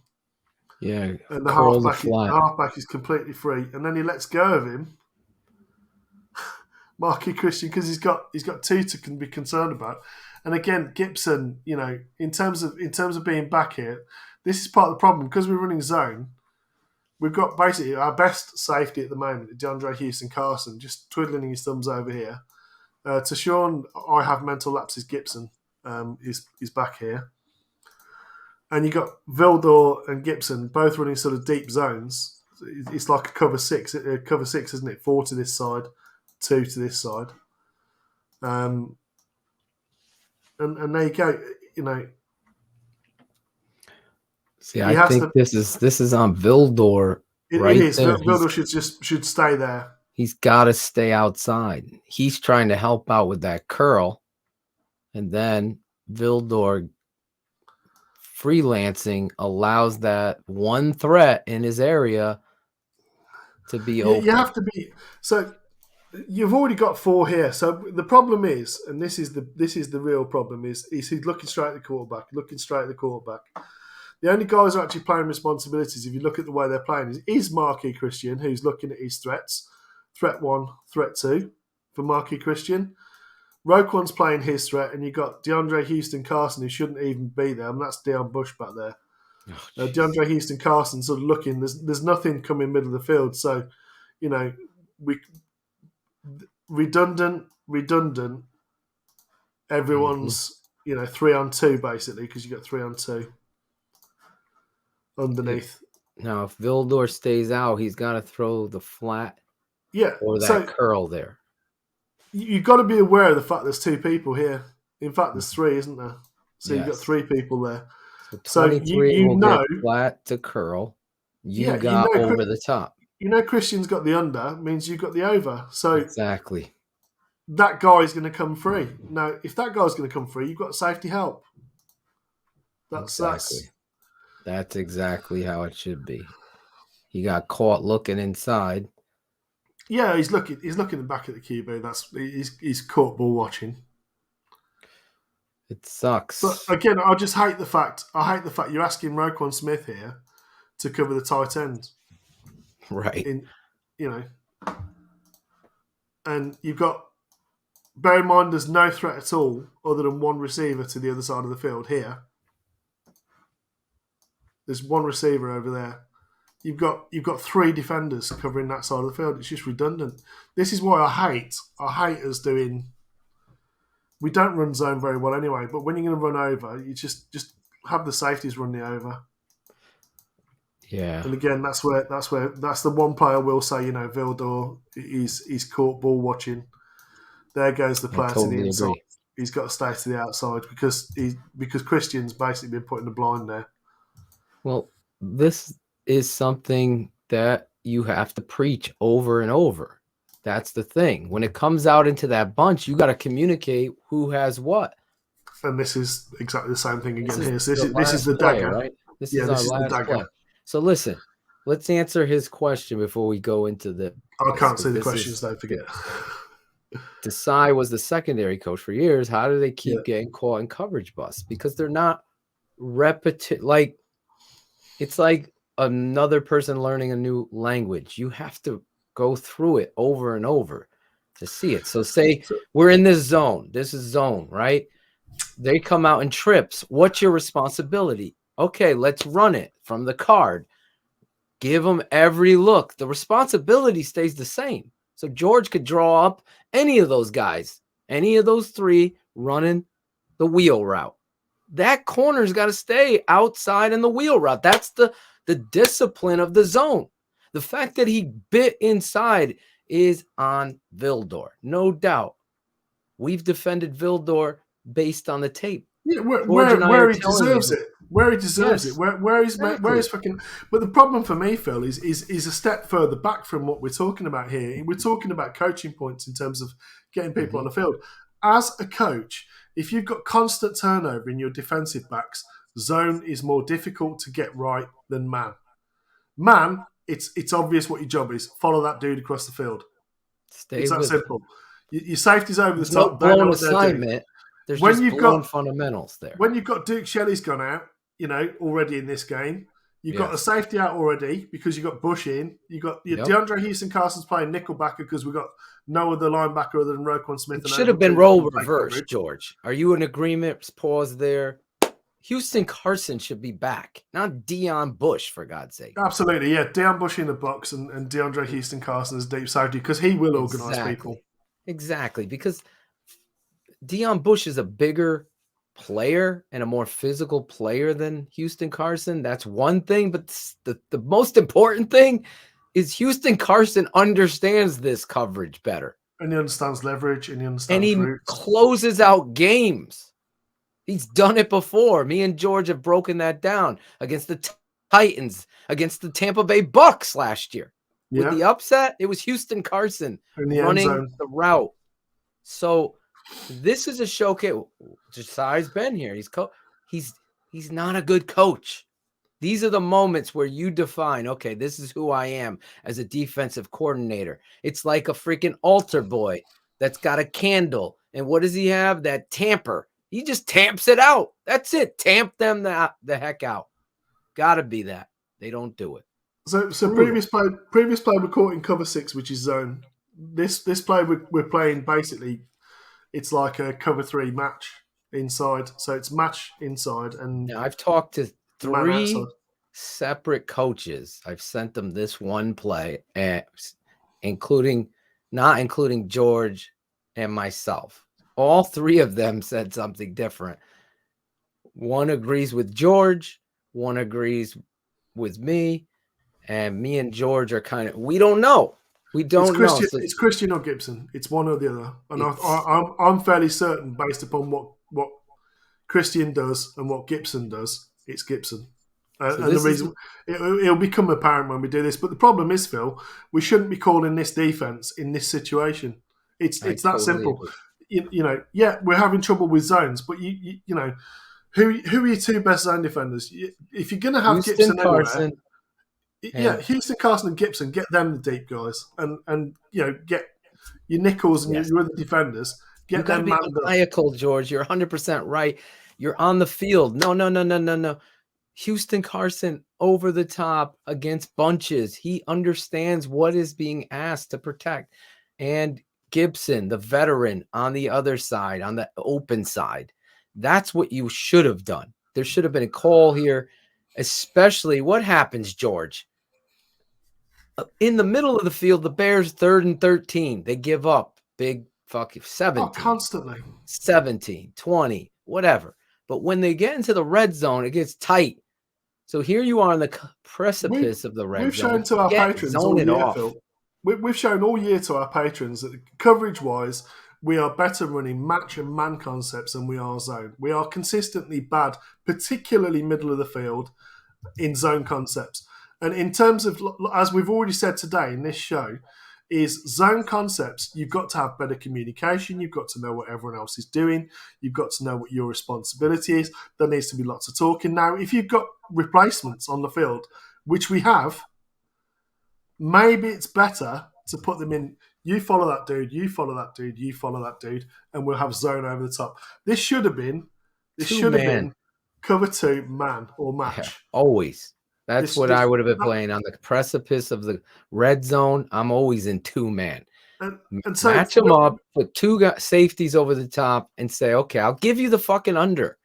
Yeah. And the halfback is completely free. And then he lets go of him, Marquis Christian, because he's got two to be concerned about. And again, Gibson, in terms of being back here, this is part of the problem. Because we're running zone, we've got basically our best safety at the moment, DeAndre Houston Carson, just twiddling his thumbs over here. To Sean, I have mental lapses. Gibson is back here. And you got Vildor and Gibson both running sort of deep zones. It's like a cover six, isn't it? 4 to this side, 2 to this side. And there you go. See, I think this is on Vildor. It is. Vildor should stay there. He's got to stay outside. He's trying to help out with that curl, and then Vildor freelancing allows that one threat in his area to be open. You have to be. So you've already got 4 here. So the problem is, and this is the real problem, is he's looking straight at the quarterback. The only guys who are actually playing responsibilities, if you look at the way they're playing, is Marquis Christian, who's looking at his threats. Threat 1, threat 2 for Marquis Christian. Roquan's playing his threat, and you've got DeAndre Houston Carson, who shouldn't even be there. And that's Deion Bush back there. DeAndre Houston Carson sort of looking. There's nothing coming middle of the field. So, we redundant. Everyone's 3 on 2 basically, because you got 3 on 2 underneath. Now, if Vildor stays out, he's got to throw the flat. Yeah, or that curl there. You've got to be aware of the fact there's 2 people here. In fact, there's 3, isn't there? So yes. You've got 3 people there. So 23 will get flat to curl. You got over the top. Christian's got the under, means you've got the over. So exactly. That guy's going to come free. Now, if that guy's going to come free, you've got safety help. That's exactly how it should be. He got caught looking inside. Yeah, he's looking back at the QB. He's caught ball watching. It sucks. But again, I just hate the fact you're asking Roquan Smith here to cover the tight end. Right. And you've got, bear in mind, there's no threat at all other than one receiver to the other side of the field here. There's one receiver over there. You've got 3 defenders covering that side of the field. It's just redundant. This is why I hate us doing. We don't run zone very well anyway, but when you're going to run over, you just have the safeties run the over. Yeah. And again, that's the one player I will say, Vildor is caught ball watching. there goes the player to totally the inside. agree. He's got to stay to the outside because Christian's basically been put in the blind there. Well, this is something that you have to preach over and over. That's the thing. When it comes out into that bunch, you got to communicate who has what. And this is exactly the same thing again here. So this is the dagger, right? This is our last play. So listen, let's answer his question before we go into the. I can't see the questions. Don't forget. Desai was the secondary coach for years. How do they keep getting caught in coverage busts? Because they're not like it's like another person learning a new language. You have to go through it over and over to see it. So say we're in this zone. This is zone, right? They come out in trips. What's your responsibility? Okay, let's run it from the card. Give them every look. The responsibility stays the same. So George could draw up any of those guys, any of those three running the wheel route. That corner's got to stay outside in the wheel route. That's the discipline of the zone. The fact that he bit inside is on Vildor, no doubt. We've defended Vildor based on the tape. Yeah, where he deserves it. Where he deserves it. Where he's fucking. But the problem for me, Phil, is a step further back from what we're talking about here. We're talking about coaching points in terms of getting people on the field. As a coach, if you've got constant turnover in your defensive backs, zone is more difficult to get right than man. Man, it's obvious what your job is. Follow that dude across the field. It's that simple. Your safety's over the top. Blown assignment. There's when you've got fundamentals there. When you've got Duke Shelley's gone out, already in this game, you've got the safety out already because you've got Bush in. You've got DeAndre Houston-Carson's playing nickelbacker because we've got no other linebacker other than Roquan Smith. It should have been role reversed, George. Are you in agreement? Pause there. Houston Carson should be back, not Deion Bush, for God's sake. Absolutely, yeah. Deion Bush in the box and DeAndre Houston-Carson as deep safety because he will organise people. Exactly, because Deion Bush is a bigger player and a more physical player than Houston Carson. That's one thing, but the most important thing is Houston Carson understands this coverage better. And he understands leverage, and he understands roots. Closes out games. He's done it before. Me and George have broken that down against the Titans, against the Tampa Bay Bucks last year. With the upset, it was Houston Carson running the route. So this is a showcase. Desai's been here. He's not a good coach. These are the moments where you define, okay, this is who I am as a defensive coordinator. It's like a freaking altar boy that's got a candle. And what does he have? That tamper. He just tamps it out. That's it. Tamp them the heck out. Got to be that. They don't do it. So previous play we're caught in cover 6, which is zone. This play we're playing basically. It's like a cover 3 match inside. So it's match inside. And now I've talked to 3 separate coaches. I've sent them this one play, not including George and myself. All 3 of them said something different. One agrees with George. One agrees with me. And me and George are we don't know. We don't know. So it's Christian or Gibson. It's one or the other. And I'm fairly certain, based upon what Christian does and what Gibson does, it's Gibson. And the reason it'll become apparent when we do this. But the problem is, Phil, we shouldn't be calling this defense in this situation. It's that simple. We're having trouble with zones, but you know, who are your 2 best zone defenders? If you're going to have Gibson everywhere. Houston, Carson, and Gibson, get them the deep guys, and get your nickels and your other defenders. Get them maniacal, George. You're 100% right. You're on the field. No. Houston Carson over the top against bunches. He understands what is being asked to protect, and Gibson, the veteran, on the other side, on the open side. That's what you should have done. There should have been a call here, especially what happens, George. In the middle of the field, the Bears 3rd and 13. They give up big fucking 17. Constantly. 17, 20, whatever. But when they get into the red zone, it gets tight. So here you are on the precipice of the red zone. We've shown to our patrons all year, Phil. We've shown all year to our patrons that coverage-wise, we are better running match and man concepts than we are zone. We are consistently bad, particularly middle of the field, in zone concepts. And in terms of, as we've already said today in this show, is zone concepts, you've got to have better communication. You've got to know what everyone else is doing. You've got to know what your responsibility is. There needs to be lots of talking. Now, if you've got replacements on the field, which we have, maybe it's better to put them in, you follow that dude, you follow that dude, you follow that dude, and we'll have zone over the top. This should have been cover 2 man or match. Yeah, always. That's what I would have been playing on the precipice of the red zone. I'm always in 2-man. And so match them up, put 2 safeties over the top, and say, okay, I'll give you the fucking under.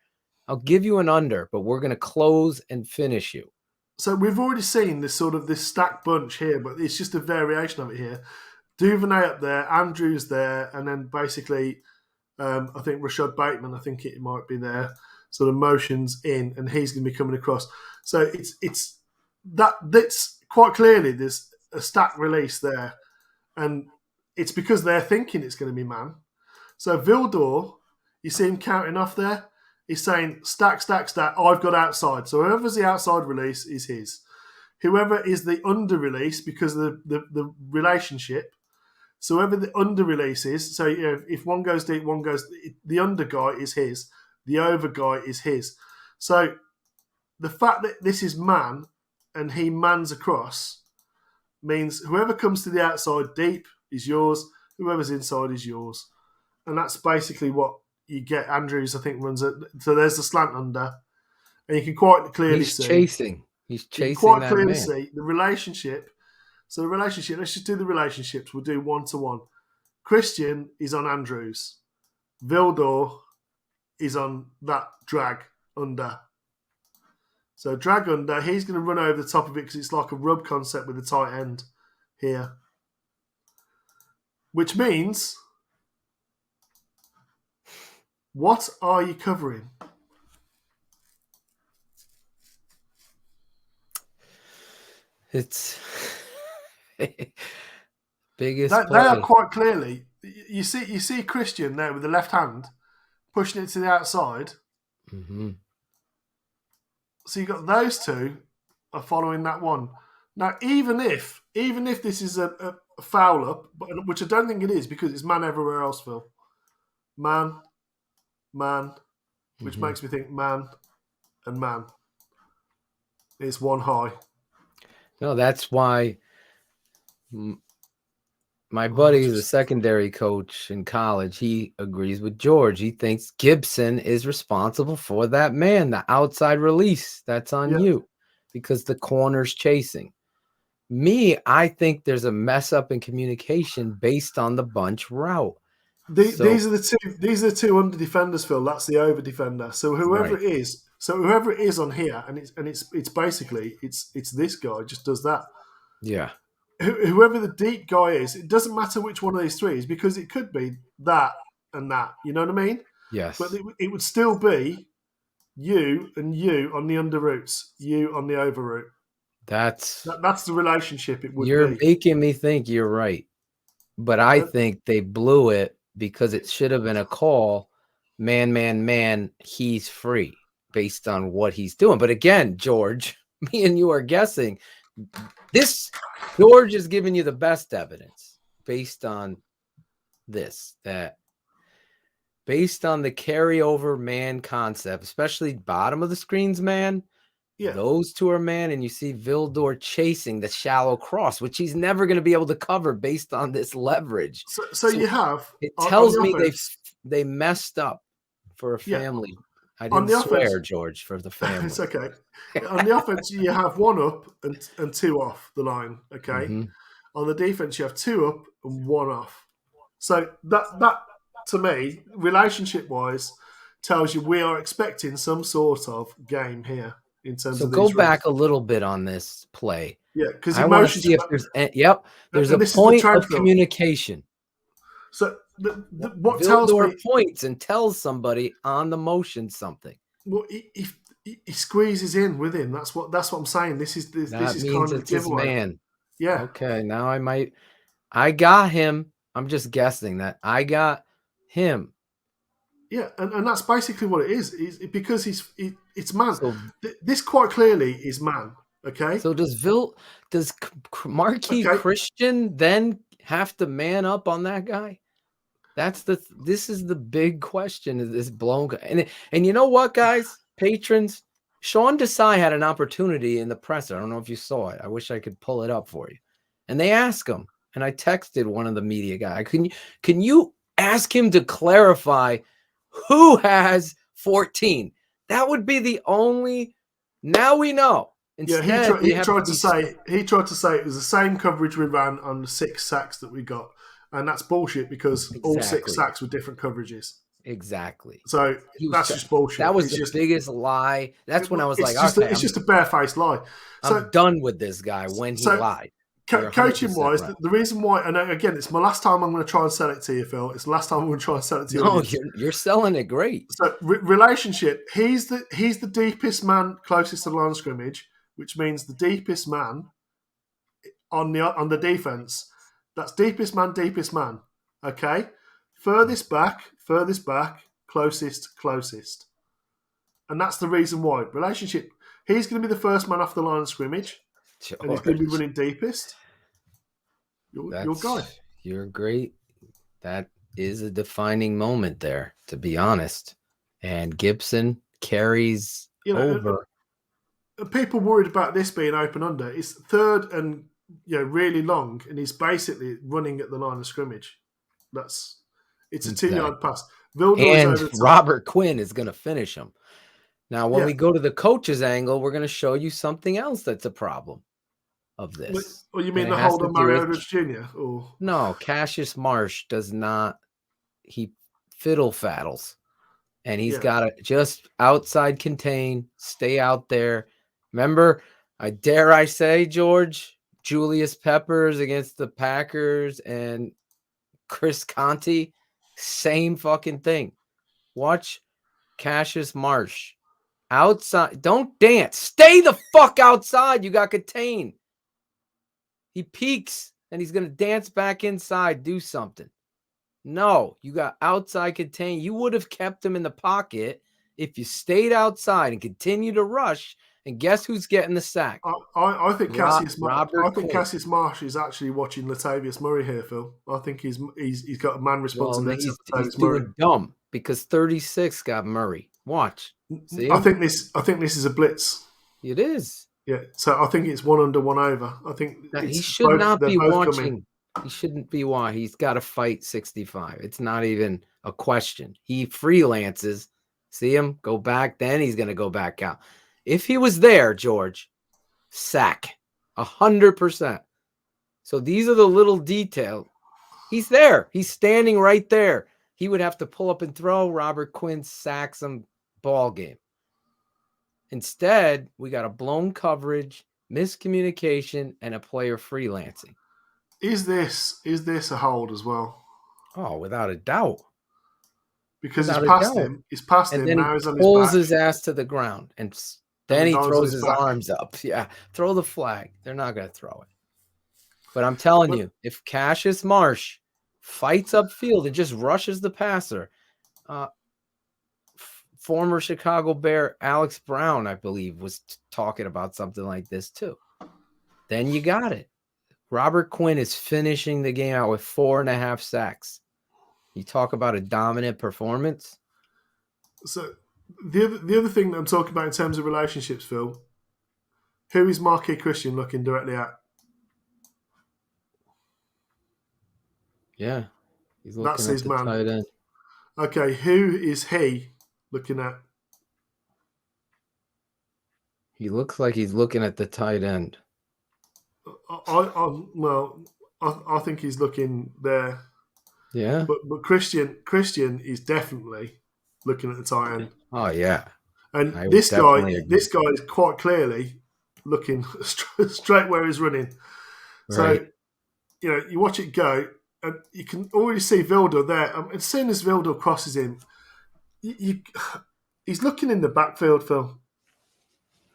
I'll give you an under, but we're going to close and finish you. So we've already seen this stacked bunch here, but it's just a variation of it here. Duvernay up there, Andrews there, and then basically, I think Rashad Bateman, I think it might be there, sort of motions in, and he's going to be coming across. So that's quite clearly there's a stack release there, and it's because they're thinking it's going to be man. So Vildor, you see him counting off there. He's saying stack, stack, stack. I've got outside. So whoever's the outside release is his. Whoever is the under release, because of the relationship. So whoever the under release is. So if one goes deep, one goes. The under guy is his. The over guy is his. So the fact that this is man and he mans across means whoever comes to the outside deep is yours. Whoever's inside is yours. And that's basically what you get. Andrews, I think, runs it. So there's the slant under. And you can quite clearly see. He's chasing quite that clearly man. see the relationship. So the relationship, let's just do the relationships. We'll do 1-to-1. Christian is on Andrews. Vildor is on that drag under. So drag under, he's going to run over the top of it because it's like a rub concept with a tight end here. Which means, what are you covering? It's biggest They play. are quite clearly, you see Christian there with the left hand pushing it to the outside. Mm-hmm. So you've got those two are following that one. Now, even if this is a foul up, which I don't think it is because it's man everywhere else, Phil. Man, which makes me think man and man. It's one high. No, that's why my buddy is a secondary coach in college. He agrees with George. He thinks Gibson is responsible for that man, the outside release. That's on you because the corner's chasing. Me, I think there's a mess up in communication based on the bunch route. These are the two under defenders, Phil. That's the over defender. So whoever it is on here, and it's basically it's this guy just does that. Yeah. Whoever the deep guy is, it doesn't matter which one of these three is because it could be that and that. You know what I mean? Yes. But it would still be you and you on the under routes, you on the over route. That's the relationship it would be. You're making me think you're right. But I think they blew it because it should have been a call, man, he's free based on what he's doing. But again, George, me and you are guessing. George is giving you the best evidence based on this, that based on the carryover man concept, especially bottom of the screens man, those two are man, and you see Vildor chasing the shallow cross, which he's never going to be able to cover based on this leverage. So you have... It tells me they messed up for a family. I didn't swear, George, for the family. It's okay. On the offense, you have one up and two off the line, okay? Mm-hmm. On the defense, you have two up and one off. So that to me, relationship-wise, tells you we are expecting some sort of game here in terms of these go back a little bit on this play. Yeah, because I want to see if there's a point of communication. So what tells me points and tells somebody on the motion something. Well, he squeezes in with him. That's what I'm saying. This is kind of his man. Yeah. Okay. Now I got him. I'm just guessing that I got him. Yeah, and that's basically what it is. Because it's man. So, This quite clearly is man. Okay. so does Marquis Okay. Christian then have to man up on that guy? This is the big question, is this blown guy. And you know what, guys, patrons, Sean Desai had an opportunity in the presser. I don't know if you saw it. I wish I could pull it up for you. And they asked him, and I texted one of the media guys, can you ask him to clarify who has 14? That would be the only. Now we know. Instead, he tried to say it was the same coverage we ran on the 6 sacks that we got. And that's bullshit because all 6 sacks were different coverages. Exactly. So that's just bullshit. That was the biggest lie. That's when I was like, okay, it's just a barefaced lie. So, I'm done with this guy when he lied. Coaching wise, right. The reason why, and again, it's my last time I'm going to try and sell it to you, Phil. It's the last time I'm going to try and sell it to you. No, you're selling it great. So relationship, he's the deepest man closest to the line of scrimmage, which means the deepest man on the defense. That's deepest man. Okay? Furthest back, closest. And that's the reason why. Relationship, he's going to be the first man off the line of scrimmage. George. And he's going to be running deepest. Your guy. You're great. That is a defining moment there, to be honest. And Gibson carries over. People worried about this being open under. It's third and really long, and he's basically running at the line of scrimmage. It's a 2-yard pass. And Robert Quinn is going to finish him. Now, when we go to the coach's angle, we're going to show you something else that's a problem of this. Well, you mean the Holden Mariota Jr.? Or? No, Cassius Marsh does not. He fiddle faddles, and he's got to just outside contain, stay out there. Remember, I say, George, Julius Peppers against the Packers and Chris Conti, same fucking thing. Watch Cassius Marsh. Outside. Don't dance. Stay the fuck outside. You got contained. He peeks and he's going to dance back inside. Do something. No, you got outside contained. You would have kept him in the pocket if you stayed outside and continued to rush. And guess who's getting the sack? I think Cassius Marsh is actually watching Latavius Murray here, Phil. I think he's got a man responsibility. Well, he's doing dumb because 36 got Murray. Watch. See I think this is a blitz. It is. Yeah. So I think it's 1 under, 1 over. I think he should not be watching. He shouldn't be watching. He's got to fight 65. It's not even a question. He freelances. See him go back. Then he's going to go back out. If he was there, George, sack 100%. So these are the little details. He's there. He's standing right there. He would have to pull up and throw. Robert Quinn sacks him. Ball game. Instead, we got a blown coverage, miscommunication, and a player freelancing. Is this a hold as well? Oh, without a doubt. Because he's past him. He's past him. Then now he's on his pulls back. his ass to the ground, and then he throws his arms up. Yeah, throw the flag. They're not going to throw it. But I'm telling you, if Cassius Marsh fights upfield and just rushes the passer, former Chicago Bear Alex Brown, I believe, was talking about something like this too. Then you got it. Robert Quinn is finishing the game out with 4.5 sacks. You talk about a dominant performance. So the other thing that I'm talking about in terms of relationships, Phil, who is Marquis Christian looking directly at? Yeah. He's looking That's his man. Tight end. Okay, who is he looking at? He looks like he's looking at the tight end. I think he's looking there. Yeah. But Christian is definitely looking at the tight end. Oh yeah. And this guy is quite clearly looking straight where he's running. Right. So, you watch it go, and you can already see Vilda there. As soon as Vilda crosses him, he's looking in the backfield, Phil.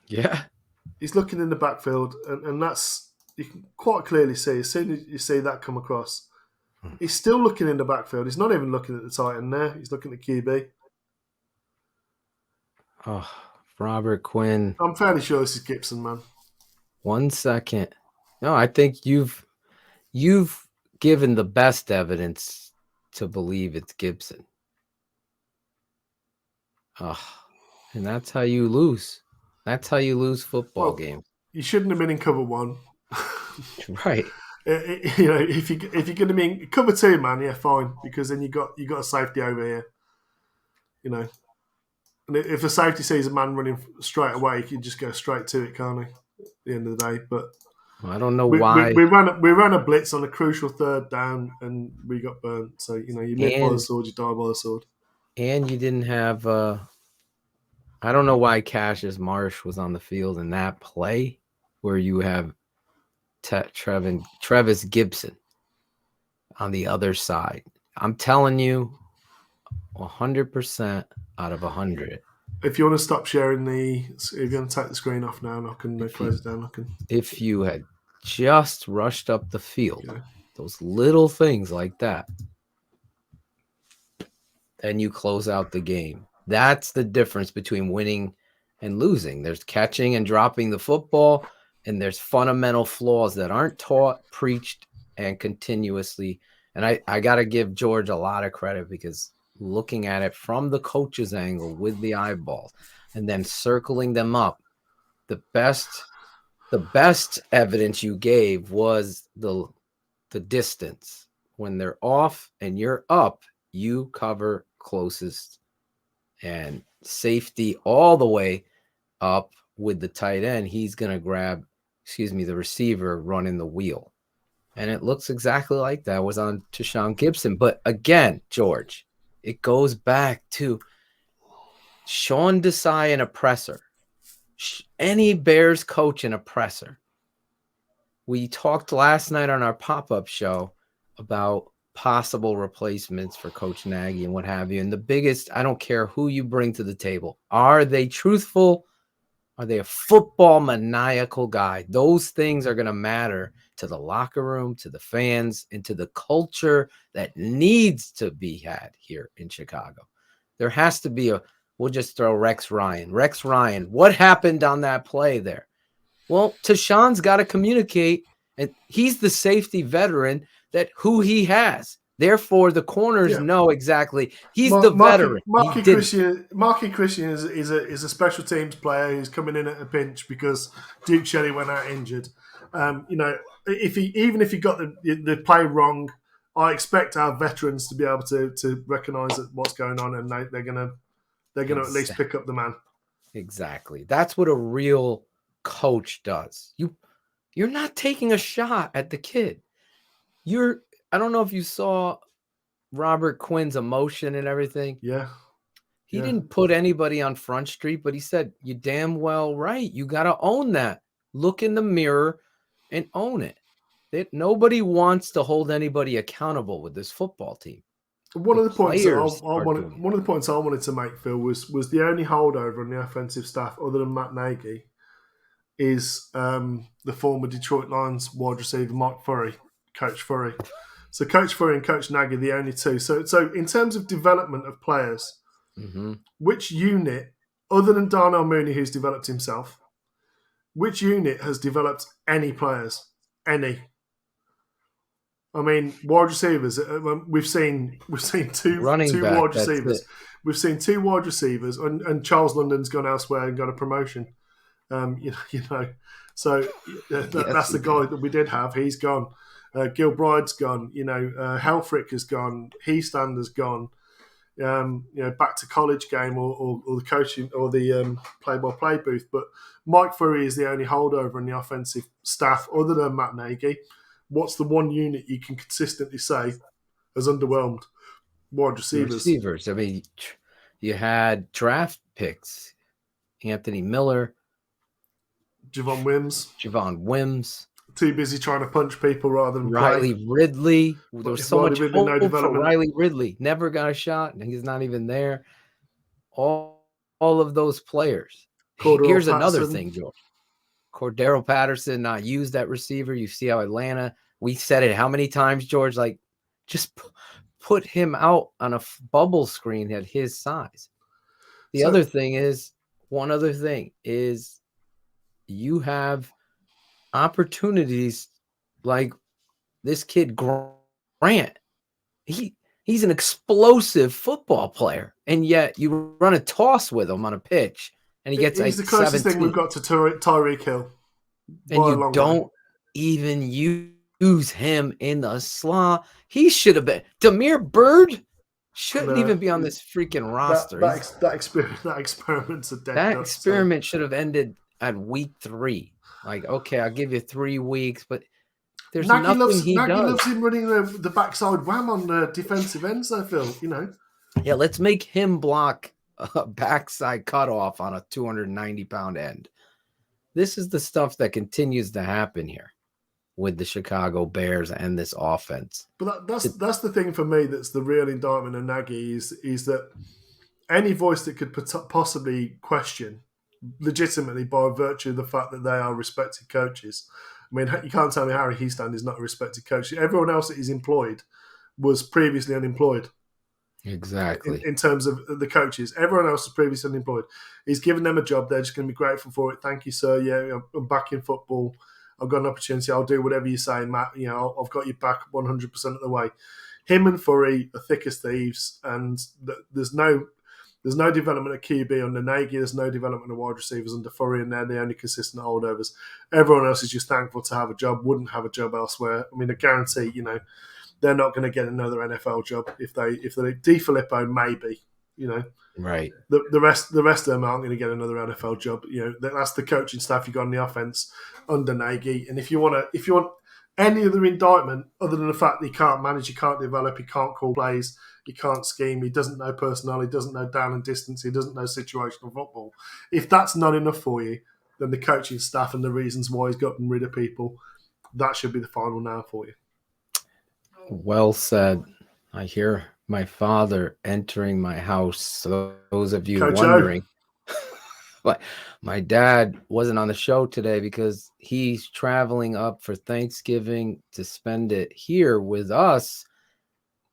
Yeah. He's looking in the backfield, and that's, you can quite clearly see as soon as you see that come across. He's still looking in the backfield. He's not even looking at the tight end there. He's looking at QB. Oh, Robert Quinn. I'm fairly sure this is Gibson, man. 1 second. No, I think you've given the best evidence to believe it's Gibson. Oh, and that's how you lose. That's how you lose football games. You shouldn't have been in cover 1. Right. You know, if you're going to be in cover 2, man, yeah, fine, because then you got a safety over here. You know, and if the safety sees a man running straight away, he can just go straight to it, can't he? At the end of the day, but I don't know why we ran a blitz on a crucial 3rd down and we got burnt. So you know, you live by the sword, you die by the sword. And you didn't have. I don't know why Cassius Marsh was on the field in that play where you have Travis Gibson on the other side. I'm telling you, 100% out of 100. If you want to stop sharing if you're going to take the screen off now, and I can close it down. If you had just rushed up the field, those little things like that, then you close out the game. That's the difference between winning and losing. There's catching and dropping the football, and there's fundamental flaws that aren't taught, preached, and continuously. And I got to give George a lot of credit because looking at it from the coach's angle with the eyeballs and then circling them up, the best evidence you gave was the distance. When they're off and you're up, you cover closest, and safety all the way up with the tight end. He's going to grab, the receiver running the wheel. And it looks exactly like that was on Tashawn Gibson. But again, George, it goes back to Sean Desai and a presser. Any Bears coach and a presser. We talked last night on our pop-up show about possible replacements for Coach Nagy and what have you. And the biggest, I don't care who you bring to the table. Are they truthful? Are they a football maniacal guy? Those things are going to matter to the locker room, to the fans, and to the culture that needs to be had here in Chicago. There has to be we'll just throw Rex Ryan. Rex Ryan, what happened on that play there? Well, Tashawn's got to communicate, and he's the safety veteran that who he has. Therefore, the corners know exactly he's the veteran. Marky Christian is a special teams player who's coming in at a pinch because Duke Shelley went out injured. You know, if he got the play wrong, I expect our veterans to be able to recognise what's going on, and they're gonna at least pick up the man. Exactly. That's what a real coach does. You're not taking a shot at the kid. I don't know if you saw Robert Quinn's emotion and everything. Yeah. He didn't put anybody on Front Street, but he said, "You damn well right. You got to own that. Look in the mirror and own it." Nobody wants to hold anybody accountable with this football team. One of the points I wanted to make, Phil, was the only holdover on the offensive staff other than Matt Nagy is the former Detroit Lions wide receiver Mike Furry, Coach Furry. So Coach Furry and Coach Nagy are the only two. So in terms of development of players, which unit, other than Darnell Mooney, who's developed himself, which unit has developed any players? Any? I mean, wide receivers. We've seen two wide receivers. We've seen 2 wide receivers, and Charles London's gone elsewhere and got a promotion. You know, so that's the guy that we did have. He's gone. Gilbride's gone. You know, Helfrich has gone. Heastander's gone. You know, back to college game or the coaching or the play-by-play booth. But Mike Furry is the only holdover in the offensive staff other than Matt Nagy. What's the one unit you can consistently say has underwhelmed? Wide receivers. I mean, you had draft picks. Anthony Miller. Javon Wims. Too busy trying to punch people rather than Riley play. Ridley. There was so much hope for Riley Ridley. Never got a shot, and he's not even there. All of those players. Here's another thing, George. Cordero Patterson not used at receiver. You see how Atlanta, we said it how many times, George? Like Just put him out on a bubble screen at his size. The So- other thing is, one other thing is, you have opportunities like this kid Grant. He's an explosive football player, and yet you run a toss with him on a pitch, and he gets He's like the closest 17. thing we've got to Tyreek Hill. And by a you long don't way. even use him in the slot. He should have been. Demir Bird shouldn't No, even be on this freaking roster. That experiment's a dead That duck, experiment should have ended at week 3. Like, okay, I'll give you 3 weeks, but there's nothing he Nagy does. loves him running the backside wham on the defensive ends, though, Phil. You know. Yeah, let's make him block a backside cutoff on a 290-pound end. This is the stuff that continues to happen here with the Chicago Bears and this offense. But that's the thing for me that's the real indictment of Nagy is that any voice that could possibly question legitimately by virtue of the fact that they are respected coaches. I mean, you can't tell me Harry Hiestand is not a respected coach. Everyone else that he's employed was previously unemployed. Exactly. In terms of the coaches, everyone else was previously unemployed. He's given them a job. They're just going to be grateful for it. Thank you, sir. Yeah, I'm back in football. I've got an opportunity. I'll do whatever you say, Matt. You know, I've got you back 100% of the way. Him and Furry are thick as thieves, and there's no development of QB under Nagy. There's no development of wide receivers under Furry, and they're the only consistent holdovers. Everyone else is just thankful to have a job. Wouldn't have a job elsewhere. I mean, I guarantee, you know, they're not going to get another NFL job if they DeFilippo maybe, you know, right. The rest of them aren't going to get another NFL job. You know, that's the coaching staff you got on the offense under Nagy. And if you want any other indictment other than the fact that he can't manage, he can't develop, he can't call plays, he can't scheme, he doesn't know personnel, he doesn't know down and distance, he doesn't know situational football. If that's not enough for you, then the coaching staff and the reasons why he's gotten rid of people, that should be the final nail for you. Well said. I hear my father entering my house. So those of you Coach wondering, but my dad wasn't on the show today because he's traveling up for Thanksgiving to spend it here with us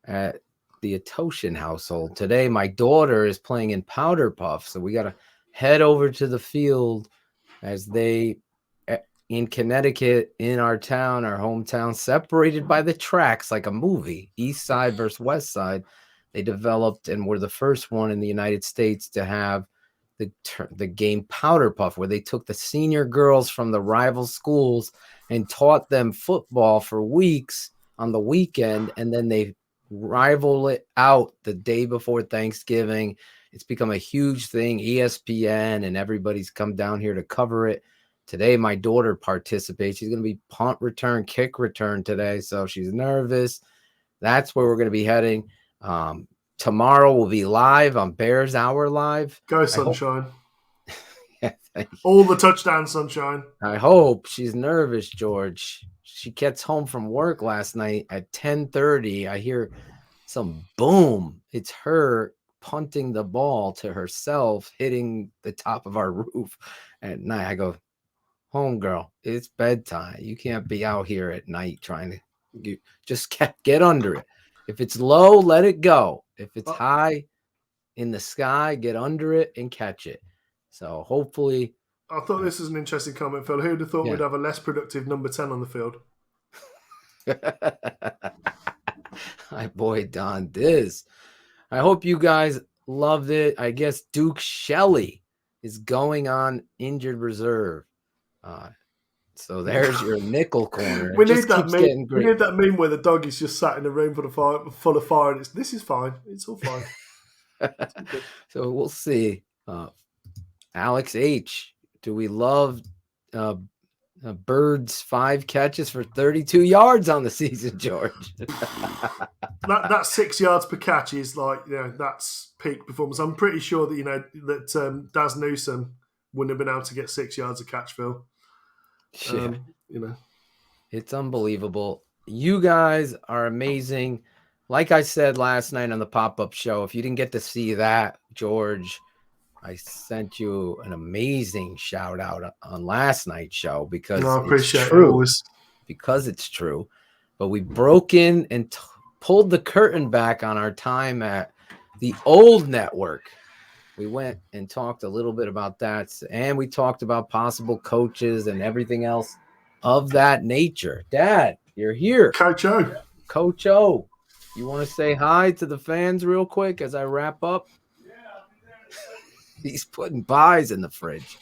at the Atoshin household. Today, my daughter is playing in Powder Puff, so we got to head over to the field as they in Connecticut, in our town, our hometown, separated by the tracks like a movie, East Side versus West Side. They developed and were the first one in the United States to have the game Powder Puff, where they took the senior girls from the rival schools and taught them football for weeks on the weekend, and then they rival it out the day before Thanksgiving. It's become a huge thing. ESPN and everybody's come down here to cover it. Today, my daughter participates. She's going to be punt return, kick return today, so she's nervous. That's where we're going to be heading. Tomorrow we'll be live on Bears Hour Live. Go Sunshine. All the touchdown Sunshine. I hope. She's nervous, George. She gets home from work last night at 10:30. I hear some boom. It's her punting the ball to herself, hitting the top of our roof at night. I go, home girl, it's bedtime. You can't be out here at night trying to just get under it. If it's low, let it go. If it's high in the sky, get under it and catch it. So hopefully. I thought this was an interesting comment, Phil. Who would have thought we'd have a less productive number 10 on the field? My boy Don Diz. I hope you guys loved it. I guess Duke Shelley is going on injured reserve. So there's your nickel corner. We need that meme. We need that meme where the dog is just sat in a room full of fire, and this is fine. It's all fine. So we'll see. Alex H. Do we love Bird's 5 catches for 32 yards on the season, George? that 6 yards per catch is that's peak performance. I'm pretty sure that Daz Newsome wouldn't have been able to get 6 yards a catch, Phil. It's unbelievable. You guys are amazing. Like I said last night on the pop-up show, if you didn't get to see that, George, I sent you an amazing shout out on last night's show because I appreciate it's true. It because it's true. But we broke in and pulled the curtain back on our time at the old network. We went and talked a little bit about that, and we talked about possible coaches and everything else of that nature. Dad, you're here. Coach O. Coach O, you want to say hi to the fans real quick as I wrap up? He's putting pies in the fridge,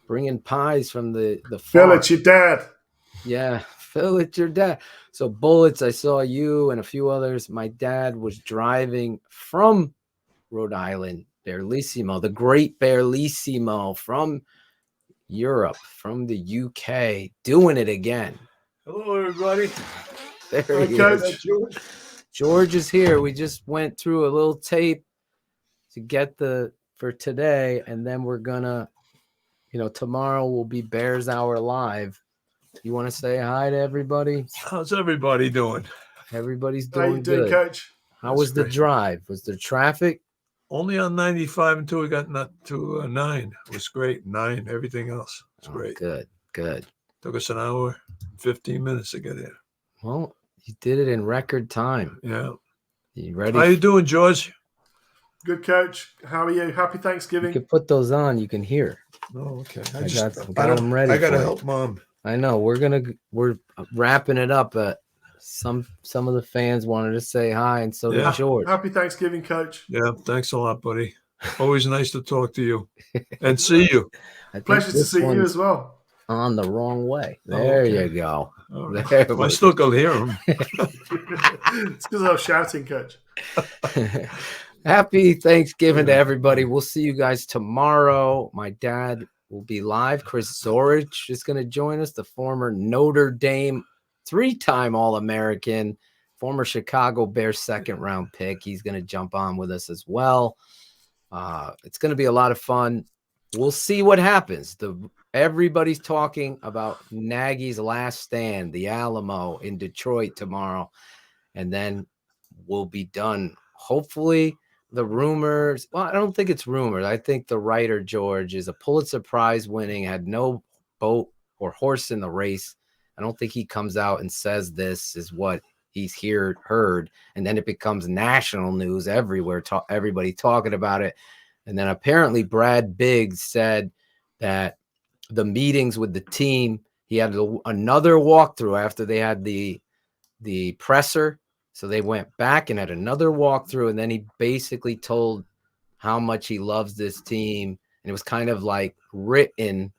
bringing pies from the farm. Phil, it's your dad. Yeah, Phil, it's your dad. So Bullets, I saw you and a few others. My dad was driving from Rhode Island, Bearlissimo, the great Bearlissimo from Europe, from the UK, doing it again. Hello, everybody. There he is. George is here. We just went through a little tape to get for today, and then we're gonna, tomorrow will be Bears Hour Live. You want to say hi to everybody? How's everybody doing? Everybody's How doing you doing, good. Coach? How was the drive? Was there traffic? Only on 95 until we got to 9. It was great. 9, everything else was great. Good. Took us an hour, 15 minutes to get here. Well, you did it in record time. Yeah. You ready? How you doing, George? Good, Coach. How are you? Happy You Thanksgiving. can put those on. You can hear. Oh, okay. I got them ready. I got to for you. help Mom. I know. We're wrapping it up. Some of the fans wanted to say hi, and so did George. Happy Thanksgiving, Coach. Yeah, thanks a lot, buddy. Always nice to talk to you and see you. Pleasure to see you as well. On the wrong way. There you go. Right. There I still can hear him. It's because I was shouting, Coach. Happy Thanksgiving to everybody. We'll see you guys tomorrow. My dad will be live. Chris Zorich is going to join us, the former Notre Dame 3-time All-American, former Chicago Bears second-round pick. He's going to jump on with us as well. It's going to be a lot of fun. We'll see what happens. Everybody's talking about Nagy's last stand, the Alamo in Detroit tomorrow, and then we'll be done. Hopefully, the rumors. Well, I don't think it's rumors. I think the writer George is a Pulitzer Prize winning, had no boat or horse in the race. I don't think he comes out and says this is what he's heard, and then it becomes national news everywhere. Everybody talking about it. And then apparently Brad Biggs said that the meetings with the team, he had another walkthrough after they had the presser. So they went back and had another walkthrough, and then he basically told how much he loves this team. And it was kind of like written,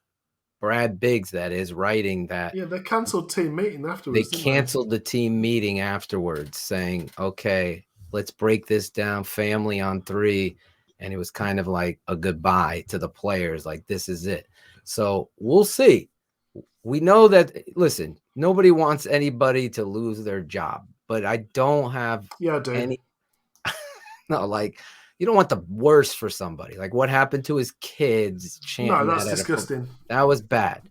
Brad Biggs, that is, writing that. Yeah, they canceled team meeting afterwards. They canceled the team meeting afterwards, saying, okay, let's break this down, family on 3. And it was kind of like a goodbye to the players, like this is it. So we'll see. We know that, listen, nobody wants anybody to lose their job, but I don't have any. No, like, you don't want the worst for somebody. Like what happened to his kids. No, that's disgusting. That was bad.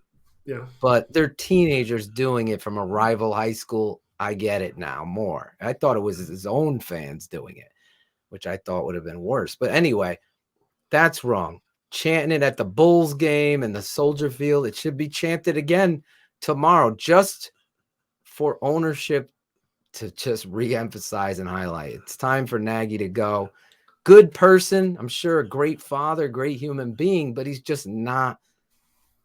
Yeah. But they're teenagers doing it from a rival high school. I get it now more. I thought it was his own fans doing it, which I thought would have been worse. But anyway, that's wrong. Chanting it at the Bulls game and the Soldier Field, it should be chanted again tomorrow just for ownership to just re-emphasize and highlight. It's time for Nagy to go. Good person, I'm sure, a great father, great human being, but he's just not,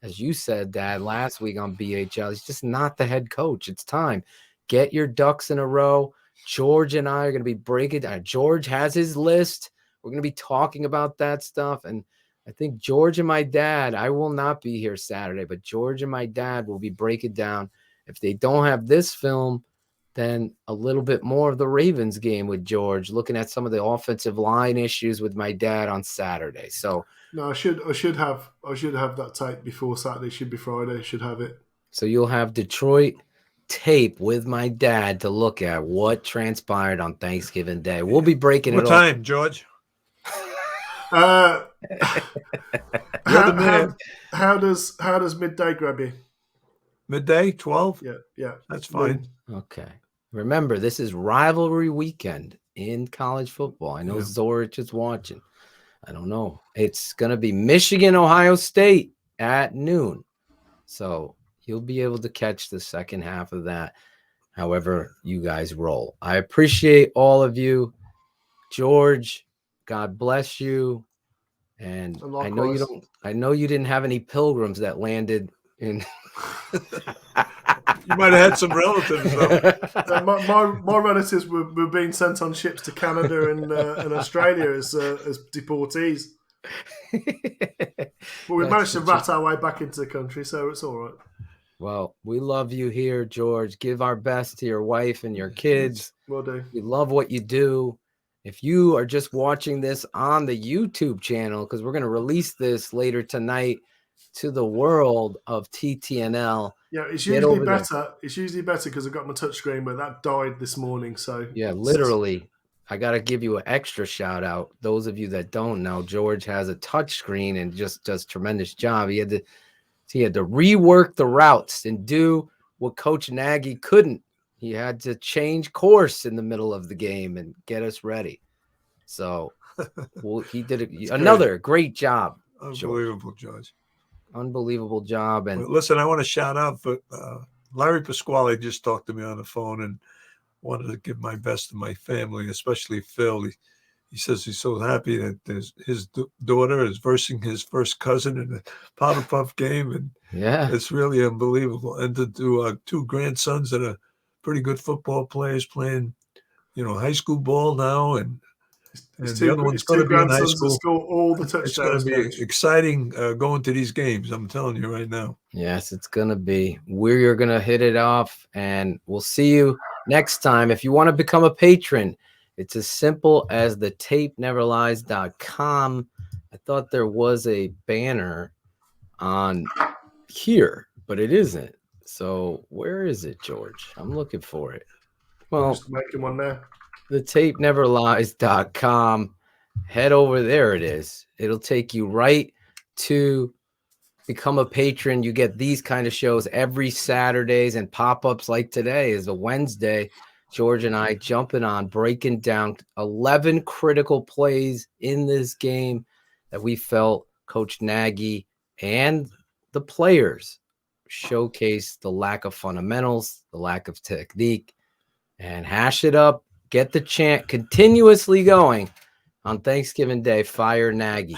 as you said, Dad, last week on BHL, he's just not the head coach. It's time. Get your ducks in a row. George and I are going to be breaking down. George has his list. We're going to be talking about that stuff. And I think George and my dad, I will not be here Saturday, but George and my dad will be breaking down. If they don't have this film, then a little bit more of the Ravens game with George, looking at some of the offensive line issues with my dad on Saturday. So no, I should have that tape before Saturday. Should be Friday. Should have it. So you'll have Detroit tape with my dad to look at what transpired on Thanksgiving Day. We'll be breaking it. What time, George? How does midday grab you? Midday, 12? Yeah. That's fine. Okay. Remember, this is rivalry weekend in college football. I know Zorich is watching. I don't know. It's going to be Michigan, Ohio State at noon. So you'll be able to catch the second half of that. however you guys roll. I appreciate all of you. George, God bless you. And I know you didn't have any pilgrims that landed in. You might have had some relatives, though. My relatives were being sent on ships to Canada and Australia as deportees. But we managed to rat our way back into the country, so it's all right. Well, we love you here, George. Give our best to your wife and your kids. Will do. We love what you do. If you are just watching this on the YouTube channel, because we're going to release this later tonight to the world of TTNL. Yeah, it's usually better. It's usually better because I've got my touchscreen, but that died this morning. So yeah, literally, I got to give you an extra shout out. Those of you that don't know, George has a touchscreen and just does a tremendous job. He had to rework the routes and do what Coach Nagy couldn't. He had to change course in the middle of the game and get us ready. So he did another great job. Unbelievable, George. Unbelievable job. And listen, I want to shout out for Larry Pasquale just talked to me on the phone and wanted to give my best to my family, especially Phil. He says he's so happy that his daughter is versing his first cousin in the Powder Puff game. And yeah, it's really unbelievable. And to do 2 grandsons that are pretty good football players playing, high school ball now. And the other one's going to be in high school. All the touchdowns. It's going to be exciting going to these games. I'm telling you right now. Yes, it's going to be. We're going to hit it off, and we'll see you next time. If you want to become a patron, it's as simple as thetapeneverlies.com. I thought there was a banner on here, but it isn't. So where is it, George? I'm looking for it. Well, I'm just making one now. Thetapeneverlies.com. Head over there. It is. It'll take you right to become a patron. You get these kind of shows every Saturdays and pop-ups like today is a Wednesday. George and I jumping on, breaking down 11 critical plays in this game that we felt Coach Nagy and the players showcased the lack of fundamentals, the lack of technique, and hash it up. Get the chant continuously going on Thanksgiving Day. Fire Nagy.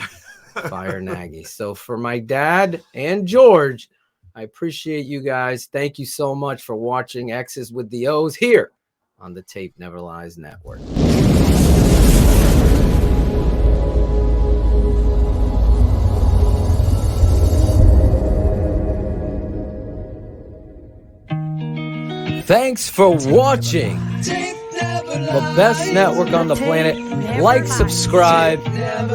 Fire Nagy. So for my dad and George, I appreciate you guys. Thank you so much for watching X's with the O's here on the Tape Never Lies Network. Thanks for watching the best network on the planet. Like, subscribe.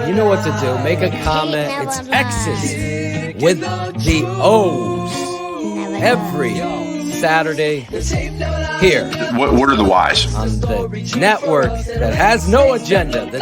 You know what to do. Make a comment. It's X's with the O's every Saturday here. What are the whys? On the network that has no agenda. The